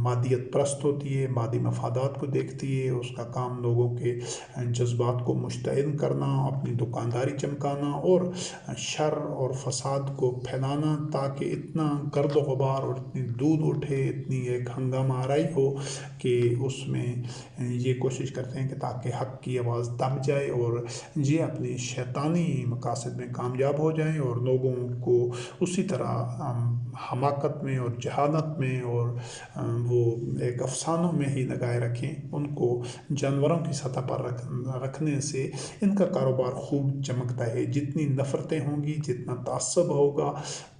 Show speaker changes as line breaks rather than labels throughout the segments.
مادیت پرست ہوتی ہے، مادی مفادات کو دیکھتی ہے، اس کا کام لوگوں کے جذبات کو مشتعل کرنا، اپنی دکانداری چمکانا اور شر اور فساد کو پھیلانا، تاکہ اتنا گرد و غبار اور اتنی دود اٹھے، اتنی ایک ہنگامہ آرائی ہو کہ اس میں یہ کوشش کرتے ہیں کہ تاکہ حق کی آواز دب جائے اور یہ اپنی شیطانی مقاصد میں کامیاب ہو جائیں اور لوگوں کو اسی طرح حماقت میں اور جہالت میں اور وہ ایک افسانوں میں ہی لگائے رکھیں۔ ان کو جانوروں کی سطح پر رکھنے سے ان کا کاروبار خوب چمکتا ہے۔ جتنی نفرتیں ہوں گی، جتنا تعصب ہوگا،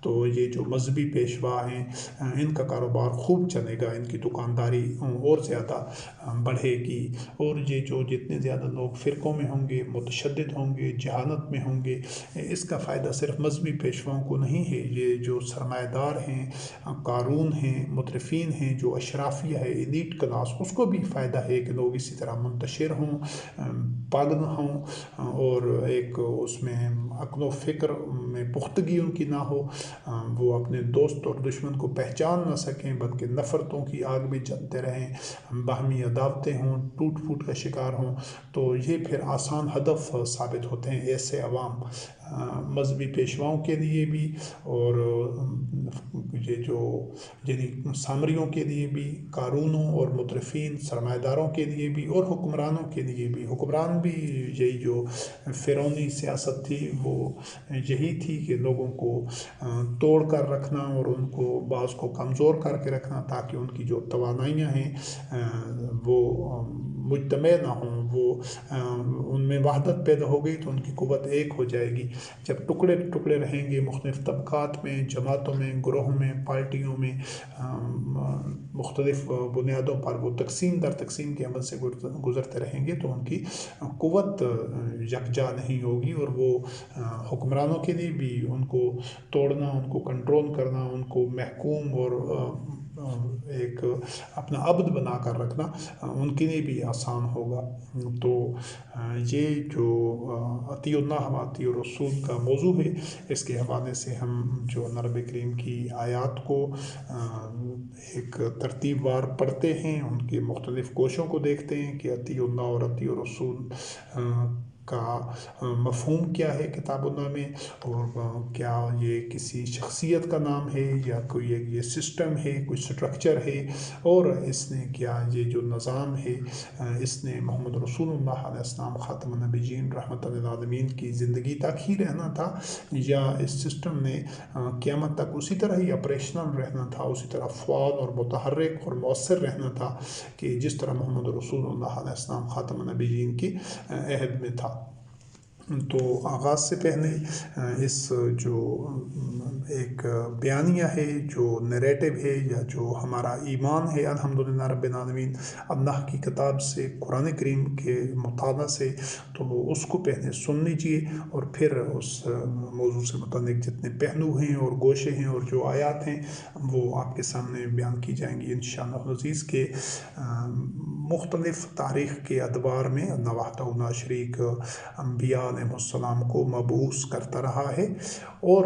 تو یہ جو مذہبی پیشوا ہیں ان کا کاروبار خوب چلے گا، ان کی دکانداری اور زیادہ بڑھے گی، اور یہ جو جتنے زیادہ لوگ فرقوں میں ہوں گے، متشدد ہوں گے، جہالت میں ہوں گے، اس کا فائدہ صرف مذہبی پیشواؤں کو نہیں ہے، یہ جو سرمایہ دار ہیں، قارون ہیں، مترفین ہیں، جو اشرافیہ ہے، ایلیٹ کلاس، اس کو بھی فائدہ ہے کہ لوگ اسی طرح منتشر ہوں، پاگل ہوں، اور ایک اس میں عقل و فکر میں پختگی ان کی نہ ہو، وہ اپنے دوست اور دشمن کو پہچان نہ سکیں، بلکہ نفرتوں کی آگ میں جلتے رہیں، باہمی عداوتیں ہوں، ٹوٹ پھوٹ کا شکار ہوں، تو یہ پھر آسان ہدف ثابت ہوتے ہیں ایسے عوام، مذہبی پیشواؤں کے لیے بھی، اور یہ جو یعنی سامریوں کے لیے بھی، قارونوں اور مترفین سرمایہ داروں کے لیے بھی، اور حکمرانوں کے لیے بھی۔ حکمران بھی یہی جو فرعونی سیاست تھی وہ یہی تھی کہ لوگوں کو توڑ کر رکھنا اور ان کو بعض کو کمزور کر کے رکھنا، تاکہ ان کی جو توانائیاں ہیں وہ مجتمع نہ ہوں، وہ ان میں وحدت پیدا ہو گئی تو ان کی قوت ایک ہو جائے گی۔ جب ٹکڑے ٹکڑے رہیں گے، مختلف طبقات میں، جماعتوں میں، گروہوں میں، پارٹیوں میں، مختلف بنیادوں پر وہ تقسیم در تقسیم کے عمل سے گزرتے رہیں گے، تو ان کی قوت یکجا نہیں ہوگی، اور وہ حکمرانوں کے لیے بھی ان کو توڑنا، ان کو کنٹرول کرنا، ان کو محکوم اور ایک اپنا عبد بنا کر رکھنا ان کے لیے بھی آسان ہوگا۔ تو یہ جو اطیع اللہ و اطیع الرسول کا موضوع ہے، اس کے حوالے سے ہم جو رب کریم کی آیات کو ایک ترتیب وار پڑھتے ہیں، ان کے مختلف کوشوں کو دیکھتے ہیں کہ اطیع اللہ اور اطیع الرسول کا مفہوم کیا ہے کتاب اللہ میں، اور کیا یہ کسی شخصیت کا نام ہے یا کوئی یہ سسٹم ہے، کوئی سٹرکچر ہے، اور اس نے کیا یہ جو نظام ہے اس نے محمد رسول اللہ علیہ السلام خاتم النبیین رحمۃ للعالمین کی زندگی تک ہی رہنا تھا، یا اس سسٹم نے قیامت تک اسی طرح ہی آپریشنل رہنا تھا، اسی طرح فعال اور متحرک اور مؤثر رہنا تھا کہ جس طرح محمد رسول اللہ علیہ السلام خاتم النبیین کی عہد میں تھا۔ تو آغاز سے پہلے اس جو ایک بیانیہ ہے، جو نیریٹو ہے، یا جو ہمارا ایمان ہے الحمدللہ رب العالمین اللہ کی کتاب سے، قرآن کریم کے مطالعہ سے، تو اس کو پہلے سن لیجئے، اور پھر اس موضوع سے متعلق جتنے پہلو ہیں اور گوشے ہیں اور جو آیات ہیں وہ آپ کے سامنے بیان کی جائیں گی انشاءاللہ العزیز، کے مختلف تاریخ کے ادوار میں اللہ وحدہ لا شریک انبیاء علیہ السلام کو مبعوث کرتا رہا ہے، اور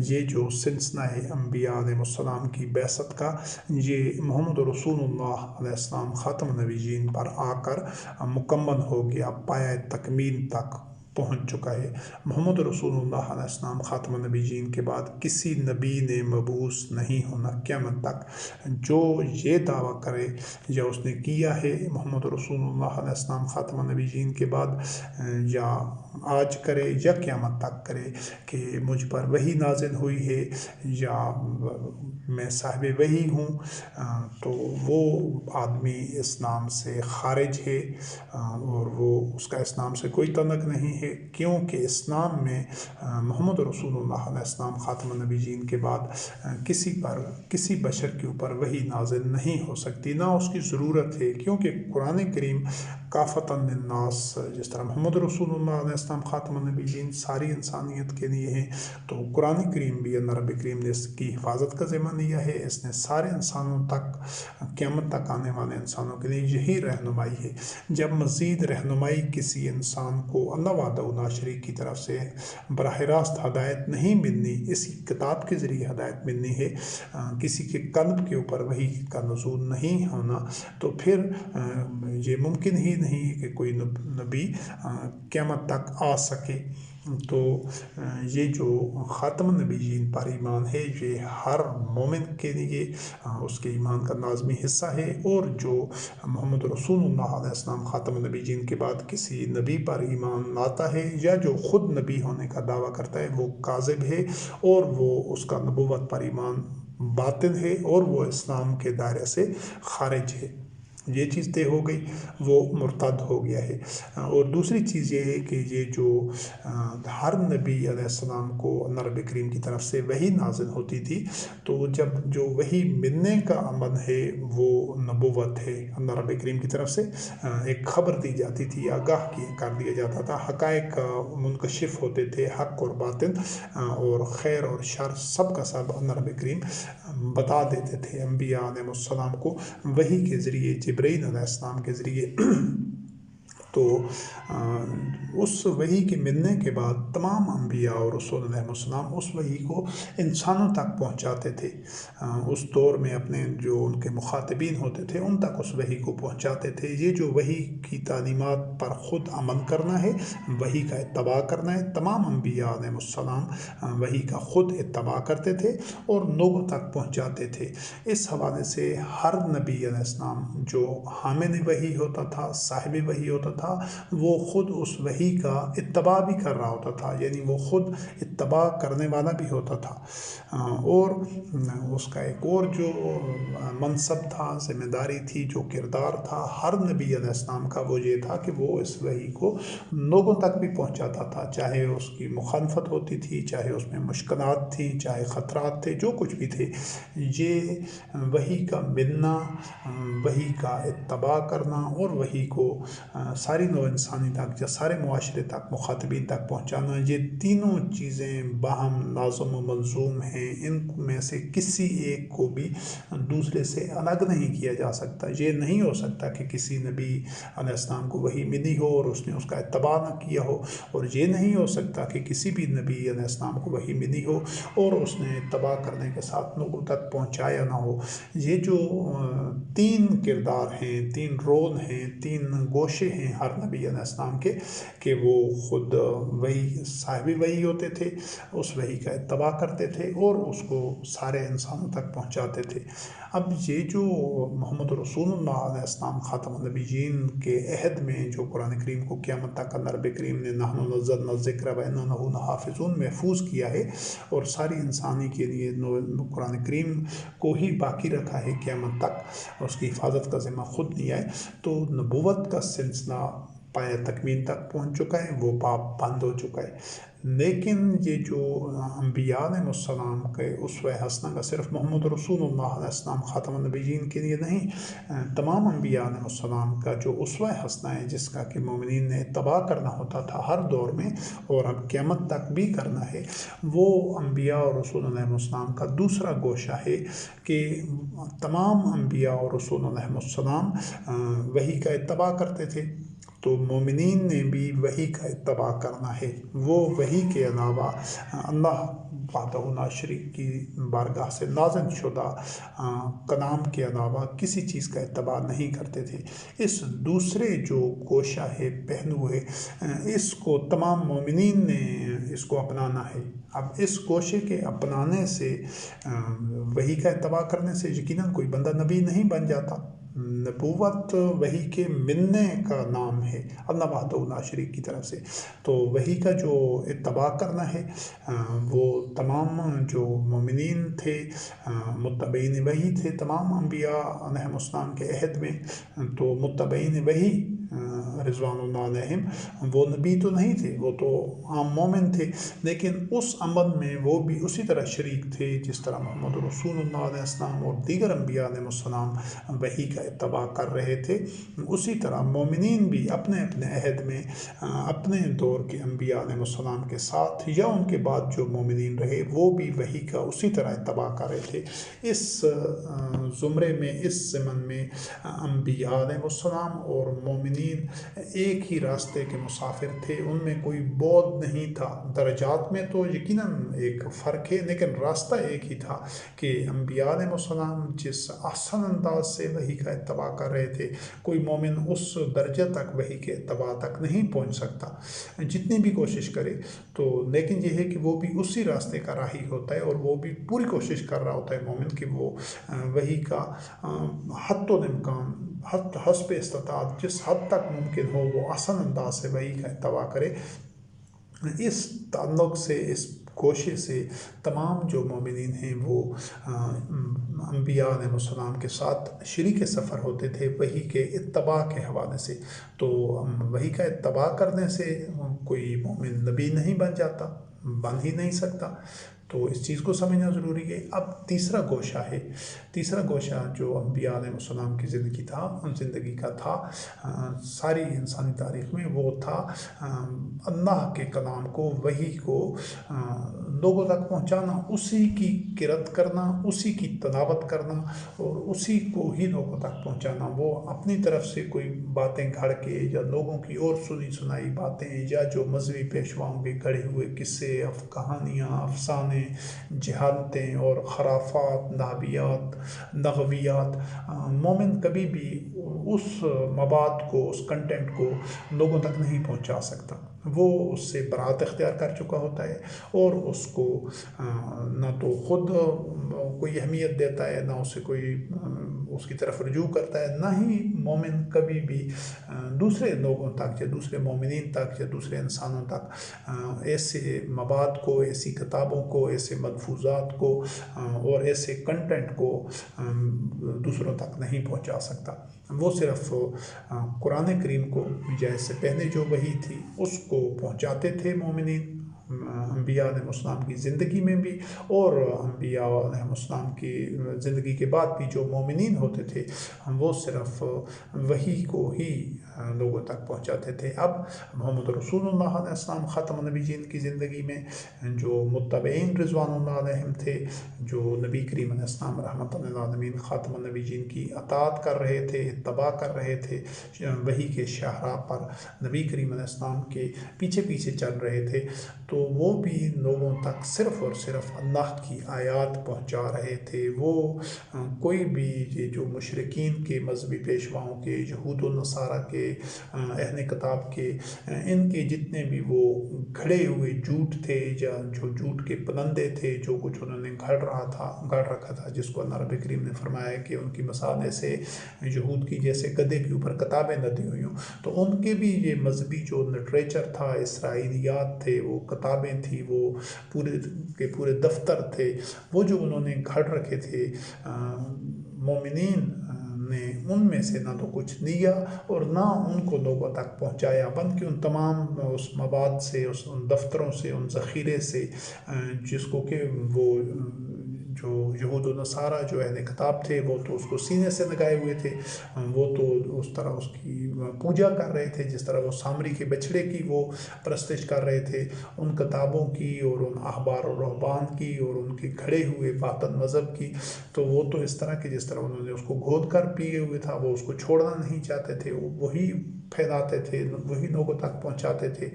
یہ جو سلسلہ ہے انبیاء علیہ السلام کی بعثت کا، یہ محمد رسول اللہ علیہ السلام خاتم النبیین پر آ کر مکمل ہو گیا، پایہ تکمیل تک پہنچ چکا ہے۔ محمد رسول اللہ علیہ السلام خاتم النبیین کے بعد کسی نبی نے مبعوث نہیں ہونا قیامت تک۔ جو یہ دعویٰ کرے یا اس نے کیا ہے محمد رسول اللہ علیہ السلام خاتم النبیین کے بعد، یا آج کرے یا قیامت تک کرے کہ مجھ پر وحی نازل ہوئی ہے یا میں صاحب وحی ہوں، تو وہ آدمی اسلام سے خارج ہے، اور وہ اس کا اسلام سے کوئی تعلق نہیں ہے، کیونکہ اسلام میں محمد رسول اللہ علیہ السلام خاتم النبیین کے بعد کسی بشر کے اوپر وحی نازل نہیں ہو سکتی، نہ اس کی ضرورت ہے، کیونکہ قرآن کریم کافۃ للناس، جس طرح محمد رسول اللہ علیہ السلام خاتم النبیین ساری انسانیت کے لیے ہے، تو قرآن کریم بھی اللہ رب کریم نے اس کی حفاظت کا ذمہ لیا ہے۔ اس نے سارے انسانوں تک، قیامت تک آنے والے انسانوں کے لیے یہی رہنمائی ہے۔ جب مزید رہنمائی کسی انسان کو اللہ وحدہ لا شریک کی طرف سے براہ راست ہدایت نہیں ملنی، اسی کتاب کے ذریعے ہدایت ملنی ہے، کسی کے قلب کے اوپر وحی کا نزول نہیں ہونا، تو پھر یہ ممکن ہی نہیں ہے کہ کوئی نبی قیامت تک آ سکے۔ تو یہ جو خاتم النبیین پر ایمان ہے، یہ ہر مومن کے لیے اس کے ایمان کا لازمی حصہ ہے، اور جو محمد رسول اللہ علیہ السلام خاتم النبیین کے بعد کسی نبی پر ایمان لاتا ہے، یا جو خود نبی ہونے کا دعویٰ کرتا ہے، وہ کاذب ہے، اور وہ اس کا نبوت پر ایمان باطل ہے، اور وہ اسلام کے دائرے سے خارج ہے۔ یہ چیز طے ہو گئی، وہ مرتد ہو گیا ہے۔ اور دوسری چیز یہ ہے کہ یہ جو ہر نبی علیہ السلام کو اللہ رب کریم کی طرف سے وحی نازل ہوتی تھی، تو جب جو وحی ملنے کا عمل ہے وہ نبوت ہے۔ اللہ رب کریم کی طرف سے ایک خبر دی جاتی تھی، آگاہ کر دیا جاتا تھا، حقائق منکشف ہوتے تھے، حق اور باطل اور خیر اور شر سب کا سب اللہ رب کریم بتا دیتے تھے انبیاء علیہ السلام کو وحی کے ذریعے، جبرائیل علیہ السلام کے ذریعے۔ تو اس وحی کے ملنے کے بعد تمام انبیاء اور رسول علیہ السلام اس وحی کو انسانوں تک پہنچاتے تھے، اس دور میں اپنے جو ان کے مخاطبین ہوتے تھے ان تک اس وحی کو پہنچاتے تھے۔ یہ جو وحی کی تعلیمات پر خود عمل کرنا ہے، وحی کا اتباع کرنا ہے، تمام انبیاء علیہ السلام وحی کا خود اتباع کرتے تھے اور لوگوں تک پہنچاتے تھے۔ اس حوالے سے ہر نبی علیہ السلام جو حامل وحی ہوتا تھا، صاحب وحی ہوتا تھا، وہ خود اس وحی کا اتباع بھی کر رہا ہوتا تھا، یعنی وہ خود اتباع کرنے والا بھی ہوتا تھا۔ اور اس کا ایک اور جو منصب تھا، ذمہ داری تھی، جو کردار تھا ہر نبی علیہ السلام کا، وہ یہ تھا کہ وہ اس وحی کو لوگوں تک بھی پہنچاتا تھا، چاہے اس کی مخالفت ہوتی تھی، چاہے اس میں مشکلات تھی، چاہے خطرات تھے، جو کچھ بھی تھے، یہ وحی کا ملنا، وحی کا اتباع کرنا اور وحی کو ساری نوع انسانی تک یا سارے معاشرے تک، مخاطبین تک پہنچانا، یہ تینوں چیزیں باہم لازم و ملزوم ہیں۔ ان میں سے کسی ایک کو بھی دوسرے سے الگ نہیں کیا جا سکتا۔ یہ نہیں ہو سکتا کہ کسی نبی علیہ السلام کو وحی ملی ہو اور اس نے اس کا اتباع نہ کیا ہو، اور یہ نہیں ہو سکتا کہ کسی بھی نبی علیہ السلام کو وحی ملی ہو اور اس نے اتباع کرنے کے ساتھ لوگوں تک پہنچایا نہ ہو۔ یہ جو تین کردار ہیں، تین رول ہیں، تین گوشے ہیں ہر نبی علیہ السلام کے، کہ وہ خود وحی صاحب وحی ہوتے تھے، اس وحی کا اتباع کرتے تھے اور اس کو سارے انسانوں تک پہنچاتے تھے۔ اب یہ جو محمد رسول اللہ علیہ السلام خاتم النبیین کے عہد میں جو قرآن کریم کو قیامت تک اللہ رب کریم نے نحن نزلنا الذکر وإنا لہ لحافظون محفوظ کیا ہے، اور ساری انسانی کے لیے قرآن کریم کو ہی باقی رکھا ہے قیامت تک، اس کی حفاظت کا ذمہ خود لیا ہے، تو نبوت کا سلسلہ پایہ تکمیل تک پہنچ چکا ہے، وہ باب بند ہو چکا ہے۔ لیکن یہ جو انبیاء علیہ السلام کے اسوہ حسنہ کا صرف محمد رسول اللہ علیہ السلام خاتم النبیین کے لیے نہیں، تمام انبیاء علیہ السلام کا جو اسوہ حسنہ ہے، جس کا کہ مومنین نے اتباع کرنا ہوتا تھا ہر دور میں اور اب قیامت تک بھی کرنا ہے، وہ انبیاء اور رسول علیہ السلام کا دوسرا گوشہ ہے کہ تمام انبیاء اور رسول علیہ السلام وحی کا اتباع کرتے تھے، تو مومنین نے بھی وحی کا اتباع کرنا ہے۔ وہ وحی کے علاوہ اللہ وحدہ لا شریک کی بارگاہ سے نازل شدہ کلام کے علاوہ کسی چیز کا اتباع نہیں کرتے تھے۔ اس دوسرے جو گوشہ ہے، پہلو ہے، اس کو تمام مومنین نے اس کو اپنانا ہے۔ اب اس گوشے کے اپنانے سے، وحی کا اتباع کرنے سے یقیناً کوئی بندہ نبی نہیں بن جاتا۔ نبوت وحی کے ملنے کا نام ہے اللہ وحدہ لا شریک کی طرف سے، تو وحی کا جو اتباع کرنا ہے، وہ تمام جو مومنین تھے، متبعین وحی تھے، تمام انبیاء علیہ السلام کے عہد میں، تو متبعین وحی رضوان اللہ علیہم وہ نبی تو نہیں تھے، وہ تو عام مومن تھے، لیکن اس عمل میں وہ بھی اسی طرح شریک تھے جس طرح محمد رسول اللہ علیہ السلام اور دیگر انبیاء علیہ السلام وحی کا اتباع کر رہے تھے، اسی طرح مومنین بھی اپنے اپنے عہد میں اپنے دور کے انبیاء علیہ السلام کے ساتھ یا ان کے بعد جو مومنین رہے وہ بھی وحی کا اسی طرح اتباع کر رہے تھے۔ اس زمرے میں، اس ضمن میں انبیاء علیہ السلام اور مومنین ایک ہی راستے کے مسافر تھے، ان میں کوئی بعد نہیں تھا۔ درجات میں تو یقیناً ایک فرق ہے، لیکن راستہ ایک ہی تھا کہ انبیاء علیہ السلام جس احسن انداز سے وحی کا اتباع کر رہے تھے، کوئی مومن اس درجہ تک وحی کے اتباع تک نہیں پہنچ سکتا جتنی بھی کوشش کرے تو، لیکن یہ ہے کہ وہ بھی اسی راستے کا راہی ہوتا ہے اور وہ بھی پوری کوشش کر رہا ہوتا ہے مومن کہ وہ وحی کا حد الامکان، حسب استطاعت جس حد تک ممکن ہو وہ آسان انداز سے وحی کا اتباع کرے۔ اس تعلق سے، اس کوشش سے تمام جو مومنین ہیں وہ انبیاء علیہ السلام کے ساتھ شریک سفر ہوتے تھے وحی کے اتباع کے حوالے سے۔ تو وحی کا اتباع کرنے سے کوئی مومن نبی نہیں بن جاتا، بن ہی نہیں سکتا، تو اس چیز کو سمجھنا ضروری ہے۔ اب تیسرا گوشہ ہے، تیسرا گوشہ جو انبیاء علیہ السلام کی زندگی کا تھا ساری انسانی تاریخ میں، وہ تھا اللہ کے کلام کو، وحی کو لوگوں تک پہنچانا، اسی کی قرأت کرنا، اسی کی تلاوت کرنا اور اسی کو ہی لوگوں تک پہنچانا۔ وہ اپنی طرف سے کوئی باتیں گھڑ کے یا لوگوں کی اور سنی سنائی باتیں یا جو مذہبی پیشواؤں کے گھڑے ہوئے قصے، کہانیاں، افسانے، جہالتیں اور خرافات، لغویات، مومن کبھی بھی اس مواد کو، اس کنٹینٹ کو لوگوں تک نہیں پہنچا سکتا۔ وہ اس سے برات اختیار کر چکا ہوتا ہے اور اس کو نہ تو خود کوئی اہمیت دیتا ہے، نہ اسے کوئی اس کی طرف رجوع کرتا ہے، نہ ہی مومن کبھی بھی دوسرے لوگوں تک یا دوسرے مومنین تک یا دوسرے انسانوں تک ایسے مواد کو، ایسی کتابوں کو، ایسے ملفوظات کو اور ایسے کنٹینٹ کو دوسروں تک نہیں پہنچا سکتا۔ وہ صرف قرآن کریم کو یا اس سے پہلے جو وحی تھی اس کو پہنچاتے تھے مومنین انبیاء علیہ السلام کی زندگی میں بھی، اور انبیاء علیہ السلام کی زندگی کے بعد بھی جو مومنین ہوتے تھے وہ صرف وحی کو ہی لوگوں تک پہنچاتے تھے۔ اب محمد رسول اللہ علیہ السلام خاتم النبیین کی زندگی میں جو متبعین رضوان اللہ علیہم تھے، جو نبی کریم علیہ السلام رحمۃ للعالمین خاتم النبیین کی اطاعت کر رہے تھے، اتباع کر رہے تھے، وحی کے شاہراہ پر نبی کریم علیہ السلام کے پیچھے پیچھے چل رہے تھے، تو وہ بھی لوگوں تک صرف اور صرف اللہ کی آیات پہنچا رہے تھے۔ وہ کوئی بھی یہ جو مشرکین کے مذہبی پیشواؤں کے، یہود و نصارہ کے، اہل کتاب کے، ان کے جتنے بھی وہ گھڑے ہوئے جھوٹ تھے یا جو جھوٹ کے پلندے تھے، جو کچھ انہوں نے گھڑ رکھا تھا، جس کو اللہ رب کریم نے فرمایا کہ ان کی مثال ایسے یہود کی جیسے گدھے کے اوپر کتابیں لدی ہوئی ہوں، تو ان کے بھی یہ مذہبی جو لٹریچر تھا، اسرائیلیات تھے، وہ کتابیں تھیں، وہ پورے کے پورے دفتر تھے، وہ جو انہوں نے گھڑ رکھے تھے، مومنین نے ان میں سے نہ تو کچھ لیا اور نہ ان کو لوگوں تک پہنچایا، بلکہ ان تمام اس مواد سے، ان دفتروں سے، ان ذخیرے سے جس کو کہ وہ جو یہود و نصارہ جو اہل کتاب تھے وہ تو اس کو سینے سے لگائے ہوئے تھے، وہ تو اس طرح اس کی پوجا کر رہے تھے جس طرح وہ سامری کے بچھڑے کی وہ پرستش کر رہے تھے، ان کتابوں کی اور ان احبار و رہبان کی اور ان کے کھڑے ہوئے باطن مذہب کی، تو وہ تو اس طرح کہ جس طرح انہوں نے اس کو گھود کر پیے ہوئے تھا، وہ اس کو چھوڑنا نہیں چاہتے تھے، وہی پھیلاتے تھے، وہی لوگوں تک پہنچاتے تھے۔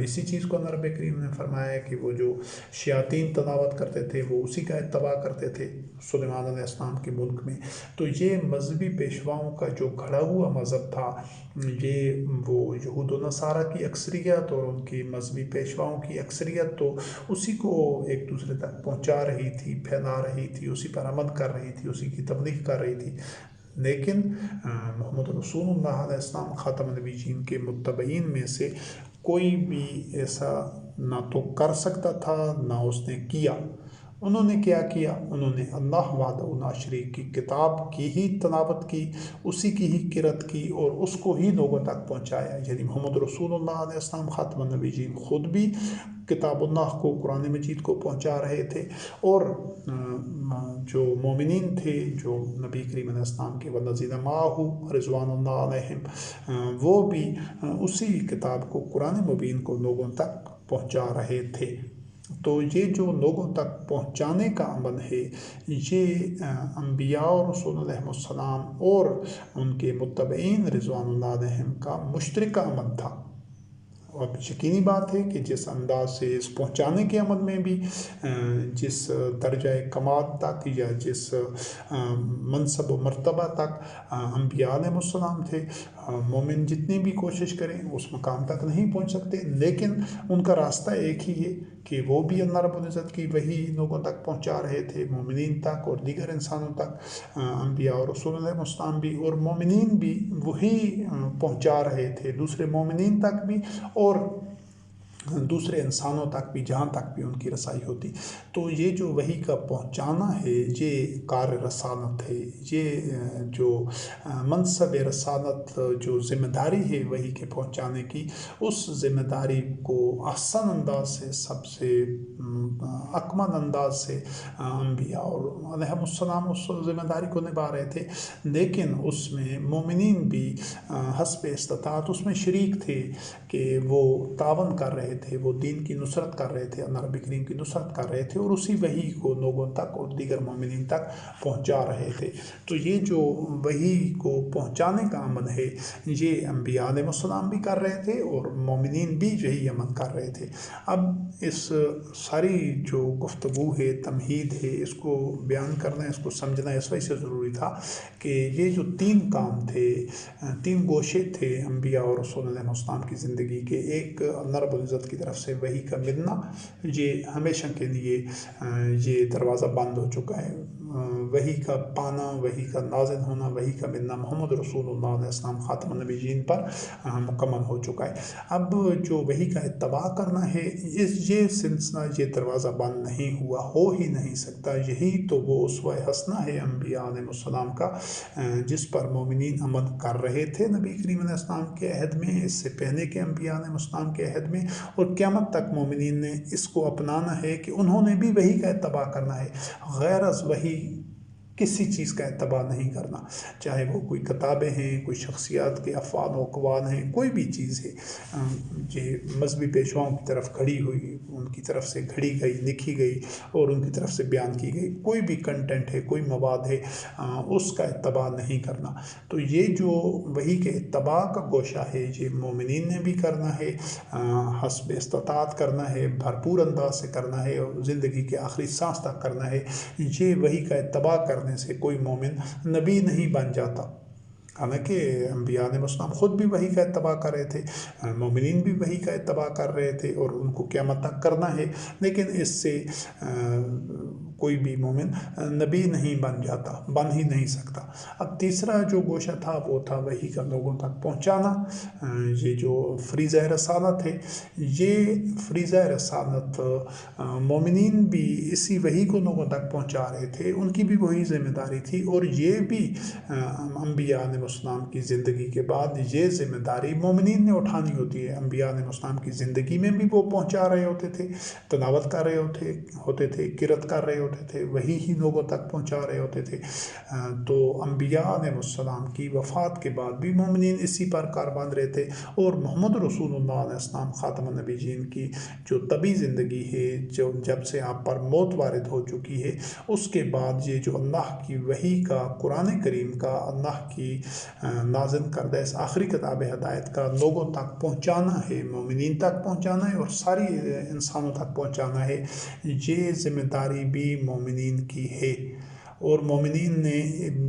اسی چیز کو اللہ رب کریم نے فرمایا کہ وہ جو شیاطین تلاوت کرتے تھے وہ اسی کا اتباع کرتے تھے سلیمان علیہ السلام کے ملک میں۔ تو یہ مذہبی پیشواؤں کا جو گھڑا ہوا مذہب تھا، یہ وہ یہود و نصارہ کی اکثریت اور ان کی مذہبی پیشواؤں کی اکثریت تو اسی کو ایک دوسرے تک پہنچا رہی تھی، پھیلا رہی تھی، اسی پر عمل کر رہی تھی، اسی کی تبلیغ کر رہی تھی، لیکن محمد رسول اللہ علیہ السلام خاتم النبیین کے متبعین میں سے کوئی بھی ایسا نہ تو کر سکتا تھا، نہ اس نے کیا، انہوں نے کیا کیا؟ انہوں نے اللہ وحدہ لا شریک کی کتاب کی ہی تلاوت کی، اسی کی ہی قرأت کی اور اس کو ہی لوگوں تک پہنچایا۔ یعنی محمد رسول اللہ علیہ السلام خاتم النبیین خود بھی کتاب اللہ کو، قرآن مجید کو پہنچا رہے تھے، اور جو مومنین تھے، جو نبی کریم علیہ السلام کے والذین معہ رضوان اللہ علیہم، وہ بھی اسی کتاب کو، قرآن مبین کو لوگوں تک پہنچا رہے تھے۔ تو یہ جو لوگوں تک پہنچانے کا عمل ہے، یہ انبیاء اور رسول علیہ السلام اور ان کے متبعین رضوان اللہ علیہم کا مشترکہ عمل تھا۔ اور یقینی بات ہے کہ جس انداز سے اس پہنچانے کے عمل میں بھی جس درجہ کمال تک یا جس منصب و مرتبہ تک انبیاء علیہ السلام تھے، مومن جتنی بھی کوشش کریں اس مقام تک نہیں پہنچ سکتے، لیکن ان کا راستہ ایک ہی ہے کہ وہ بھی اللہ رب العزت کی وہی لوگوں تک پہنچا رہے تھے، مومنین تک اور دیگر انسانوں تک۔ انبیاء اور رسول علیہ السلام بھی اور مومنین بھی وہی پہنچا رہے تھے دوسرے مومنین تک بھی اور دوسرے انسانوں تک بھی، جہاں تک بھی ان کی رسائی ہوتی۔ تو یہ جو وحی کا پہنچانا ہے، یہ کار رسالت ہے، یہ جو منصب رسالت، جو ذمہ داری ہے وحی کے پہنچانے کی، اس ذمہ داری کو احسن انداز سے، سب سے اکمل انداز سے انبیاء اور علیہ السلام اس ذمہ داری کو نبھا رہے تھے، لیکن اس میں مومنین بھی حسب استطاعت اس میں شریک تھے کہ وہ تعاون کر رہے تھے، وہ دین کی نصرت کر رہے تھے، اللہ رب کریم کی نصرت کر رہے تھے، اور اسی وحی کو لوگوں تک اور دیگر مومنین تک پہنچا رہے تھے۔ تو یہ جو وحی کو پہنچانے کا عمل ہے، یہ انبیاء علیہ السلام بھی کر رہے تھے اور مومنین بھی یہی عمل کر رہے تھے۔ اب اس ساری جو گفتگو ہے، تمہید ہے، اس کو بیان کرنا، اس کو سمجھنا اس وجہ سے ضروری تھا کہ یہ جو تین کام تھے، تین گوشے تھے انبیاء اور رسول علیہ السلام کی زندگی کے، ایک اللہ رب العزت کی طرف سے وحی کا ملنا، یہ ہمیشہ کے لیے یہ دروازہ بند ہو چکا ہے۔ وحی کا پانا، وحی کا نازل ہونا، وحی کا ملنا محمد رسول اللہ علیہ السلام خاتم النبیین پر مکمل ہو چکا ہے۔ اب جو وحی کا اتباع کرنا ہے، یہ سلسلہ، یہ دروازہ بند نہیں ہوا، ہو ہی نہیں سکتا۔ یہی تو وہ اسوہ حسنہ ہے انبیاء علیہ السلام کا، جس پر مومنین عمل کر رہے تھے نبی کریم علیہ السلام کے عہد میں، اس سے پہلے کے انبیاء علیہ السلام کے عہد میں، اور قیامت تک مومنین نے اس کو اپنانا ہے کہ انہوں نے بھی وحی کا اتباع کرنا ہے۔ غیر از وحی کسی چیز کا اتباع نہیں کرنا، چاہے وہ کوئی کتابیں ہیں، کوئی شخصیات کے افعال و اقوال ہیں، کوئی بھی چیز ہے، یہ مذہبی پیشواؤں کی طرف کھڑی ہوئی، ان کی طرف سے گھڑی گئی، لکھی گئی اور ان کی طرف سے بیان کی گئی کوئی بھی کنٹینٹ ہے، کوئی مواد ہے، اس کا اتباع نہیں کرنا۔ تو یہ جو وحی کے اتباع کا گوشہ ہے، یہ مومنین نے بھی کرنا ہے، حسب استطاعت کرنا ہے، بھرپور انداز سے کرنا ہے، اور زندگی کے آخری سانس تک کرنا ہے۔ یہ وحی کا اتباع کرنے سے کوئی مومن نبی نہیں بن جاتا، حالانکہ انبیاء علیہ السلام خود بھی وحی کا اتباع کر رہے تھے، مومنین بھی وحی کا اتباع کر رہے تھے، اور ان کو قیامت تک کرنا ہے، لیکن اس سے کوئی بھی مومن نبی نہیں بن جاتا، بن ہی نہیں سکتا۔ اب تیسرا جو گوشہ تھا وہ تھا وحی کا لوگوں تک پہنچانا۔ یہ جو فریضہ رسالت ہے، یہ فریضہ رسالت مومنین بھی اسی وحی کو لوگوں تک پہنچا رہے تھے، ان کی بھی وہی ذمہ داری تھی، اور یہ بھی انبیاء علیہ السلام کی زندگی کے بعد یہ ذمہ داری مومنین نے اٹھانی ہوتی ہے۔ انبیاء علیہ السلام کی زندگی میں بھی وہ پہنچا رہے ہوتے تھے، تلاوت کر رہے ہوتے تھے، قرأت کر رہے ہوتے تھے، وہی ہی لوگوں تک پہنچا رہے ہوتے تھے۔ تو انبیاء علیہ السلام کی وفات کے بعد بھی مومنین اسی پر کار باندھ رہے تھے، اور محمد رسول اللہ علیہ السلام خاتم النبیین کی جو طبی زندگی ہے، جو جب سے آپ پر موت وارد ہو چکی ہے، اس کے بعد یہ جو اللہ کی وحی کا، قرآن کریم کا، اللہ کی نازل کردہ اس آخری کتاب ہدایت کا لوگوں تک پہنچانا ہے، مومنین تک پہنچانا ہے اور ساری انسانوں تک پہنچانا ہے، یہ ذمہ داری بھی مومنین کی ہے، اور مومنین نے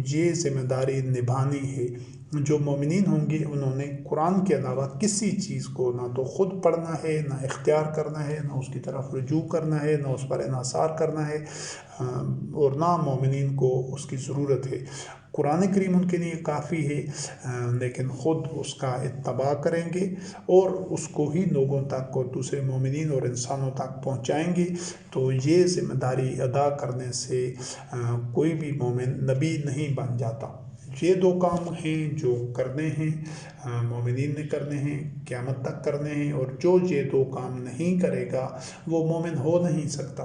یہ ذمہ داری نبھانی ہے۔ جو مومنین ہوں گے انہوں نے قرآن کے علاوہ کسی چیز کو نہ تو خود پڑھنا ہے، نہ اختیار کرنا ہے، نہ اس کی طرف رجوع کرنا ہے، نہ اس پر انحصار کرنا ہے، اور نہ مومنین کو اس کی ضرورت ہے۔ قرآن کریم ان کے لیے کافی ہے، لیکن خود اس کا اتباع کریں گے اور اس کو ہی لوگوں تک اور دوسرے مومنین اور انسانوں تک پہنچائیں گے۔ تو یہ ذمہ داری ادا کرنے سے کوئی بھی مومن نبی نہیں بن جاتا۔ یہ دو کام ہیں جو کرنے ہیں، مومنین نے کرنے ہیں، قیامت تک کرنے ہیں، اور جو یہ دو کام نہیں کرے گا وہ مومن ہو نہیں سکتا۔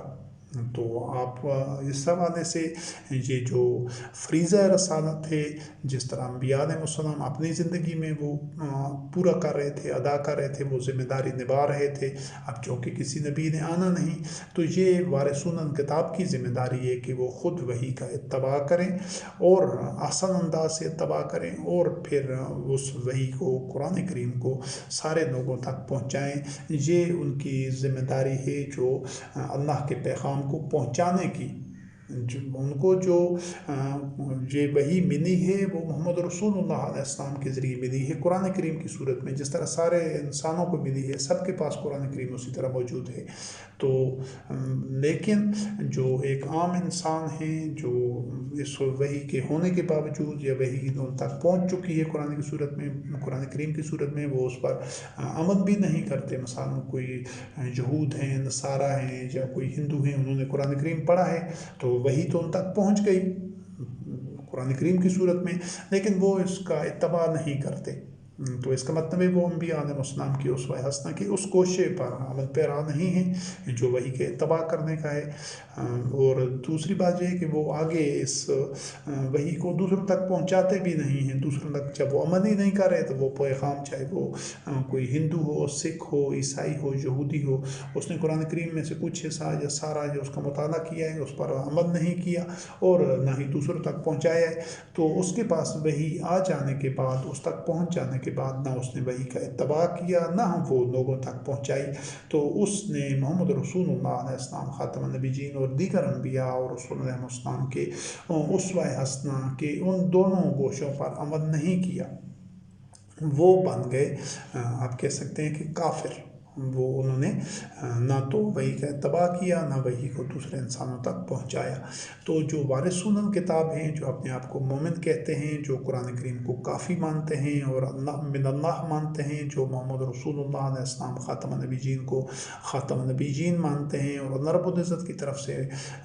تو آپ اس حوالے سے یہ جو فریضہ رسالت ہے، جس طرح انبیاء علیہ السلام اپنی زندگی میں وہ پورا کر رہے تھے، ادا کر رہے تھے، وہ ذمہ داری نبھا رہے تھے، اب چونکہ کسی نبی نے آنا نہیں تو یہ وارثون کتاب کی ذمہ داری ہے کہ وہ خود وحی کا اتباع کریں اور آسان انداز سے اتباع کریں، اور پھر اس وحی کو، قرآن کریم کو سارے لوگوں تک پہنچائیں۔ یہ ان کی ذمہ داری ہے جو اللہ کے پیغام کو پہنچانے کی۔ ان کو جو یہ وحی ملی ہے وہ محمد رسول اللہ علیہ السلام کے ذریعے ملی ہے، قرآن کریم کی صورت میں، جس طرح سارے انسانوں کو ملی ہے، سب کے پاس قرآن کریم اسی طرح موجود ہے۔ تو لیکن جو ایک عام انسان ہیں جو اس وحی کے ہونے کے باوجود یا وحی ان تک پہنچ چکی ہے قرآن کی صورت میں، قرآن کریم کی صورت میں، وہ اس پر عمل بھی نہیں کرتے۔ مثلا کوئی یہود ہیں، نصارہ ہیں، یا کوئی ہندو ہیں، انہوں نے قرآن کریم پڑھا ہے تو وحی تو ان تک پہنچ گئی قرآن کریم کی صورت میں، لیکن وہ اس کا اتباع نہیں کرتے۔ تو اس کا مطلب ہے وہ انبیاء علیہ السلام کی اسوہ حسنہ کی اس کوشش پر عمل پیرا نہیں ہیں جو وحی کے اتباع کرنے کا ہے۔ اور دوسری بات یہ ہے کہ وہ آگے اس وحی کو دوسروں تک پہنچاتے بھی نہیں ہیں۔ دوسروں تک جب وہ عمل ہی نہیں کر رہے تو وہ پیغام، چاہے وہ کوئی ہندو ہو، سکھ ہو، عیسائی ہو، یہودی ہو، اس نے قرآن کریم میں سے کچھ حصہ یا سارا جو اس کا مطالعہ کیا ہے اس پر عمل نہیں کیا اور نہ ہی دوسروں تک پہنچایا ہے، تو اس کے پاس وحی آ جانے کے بعد، اس تک پہنچ جانے کے بعد، نہ اس نے وحی کا اتباع کیا، نہ وہ لوگوں تک پہنچائی، تو اس نے محمد رسول اللہ علیہ السلام خاتم النبیین اور دیگر انبیاء اور رسول علیہ السلام کے اسوہ حسنہ کے ان دونوں گوشوں پر عمل نہیں کیا۔ وہ بن گئے، آپ کہہ سکتے ہیں کہ کافر۔ وہ انہوں نے نہ تو وحی کا اتباع کیا، نہ وحی کو دوسرے انسانوں تک پہنچایا۔ تو جو وارثون کتاب ہیں، جو اپنے آپ کو مومن کہتے ہیں، جو قرآن کریم کو کافی مانتے ہیں اور اللہ من اللہ مانتے ہیں، جو محمد رسول اللہ علیہ السلام خاتم النبیین کو خاتم النبیین مانتے ہیں اور اللہ رب العزت کی طرف سے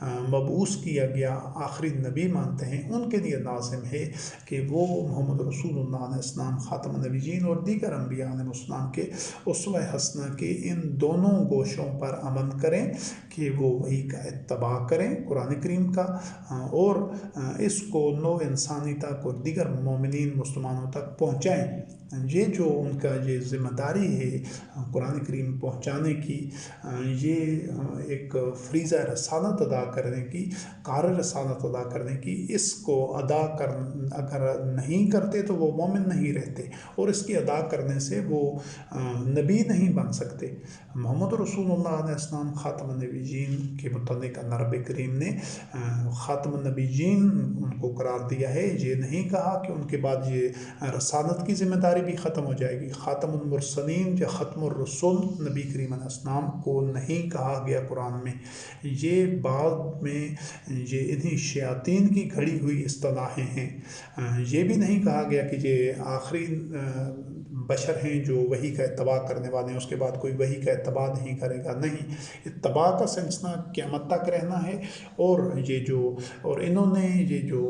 مبعوث کیا گیا آخری نبی مانتے ہیں، ان کے لیے لازم ہے کہ وہ محمد رسول اللہ علیہ السلام خاتم النبیین اور دیگر انبیاء علیہ السلام کے اسوہ حسنہ کہ ان دونوں گوشوں پر عمل کریں، کہ وہ وحی کا اتباع کریں قرآن کریم کا، اور اس کو نوع انسانی تک اور دیگر مومنین مسلمانوں تک پہنچائیں۔ یہ جو ان کا یہ ذمہ داری ہے قرآن کریم پہنچانے کی، یہ ایک فریضہ رسالت ادا کرنے کی، کار رسالت ادا کرنے کی، اس کو ادا اگر نہیں کرتے تو وہ مومن نہیں رہتے، اور اس کی ادا کرنے سے وہ نبی نہیں بن سکتے۔ محمد رسول اللہ علیہ السلام خاتم النبیین کے متعلق اللہ رب کریم نے خاتم النبیین ان کو قرار دیا ہے۔ یہ نہیں کہا کہ ان کے بعد یہ رسالت کی ذمہ داری بھی ختم ہو جائے گی۔ خاتم المرسلین یا ختم الرسل نبی کریم علیہ السلام کو نہیں کہا گیا قرآن میں، یہ بعد میں یہ انہی شیاطین کی گھڑی ہوئی اصطلاحیں ہیں۔ یہ بھی نہیں کہا گیا کہ یہ آخری بشر ہیں جو وحی کا اتباع کرنے والے ہیں، اس کے بعد کوئی وحی کا اتباع نہیں کرے گا، نہیں، اتباع کا سلسلہ قیامت تک رہنا ہے۔ اور انہوں نے یہ جو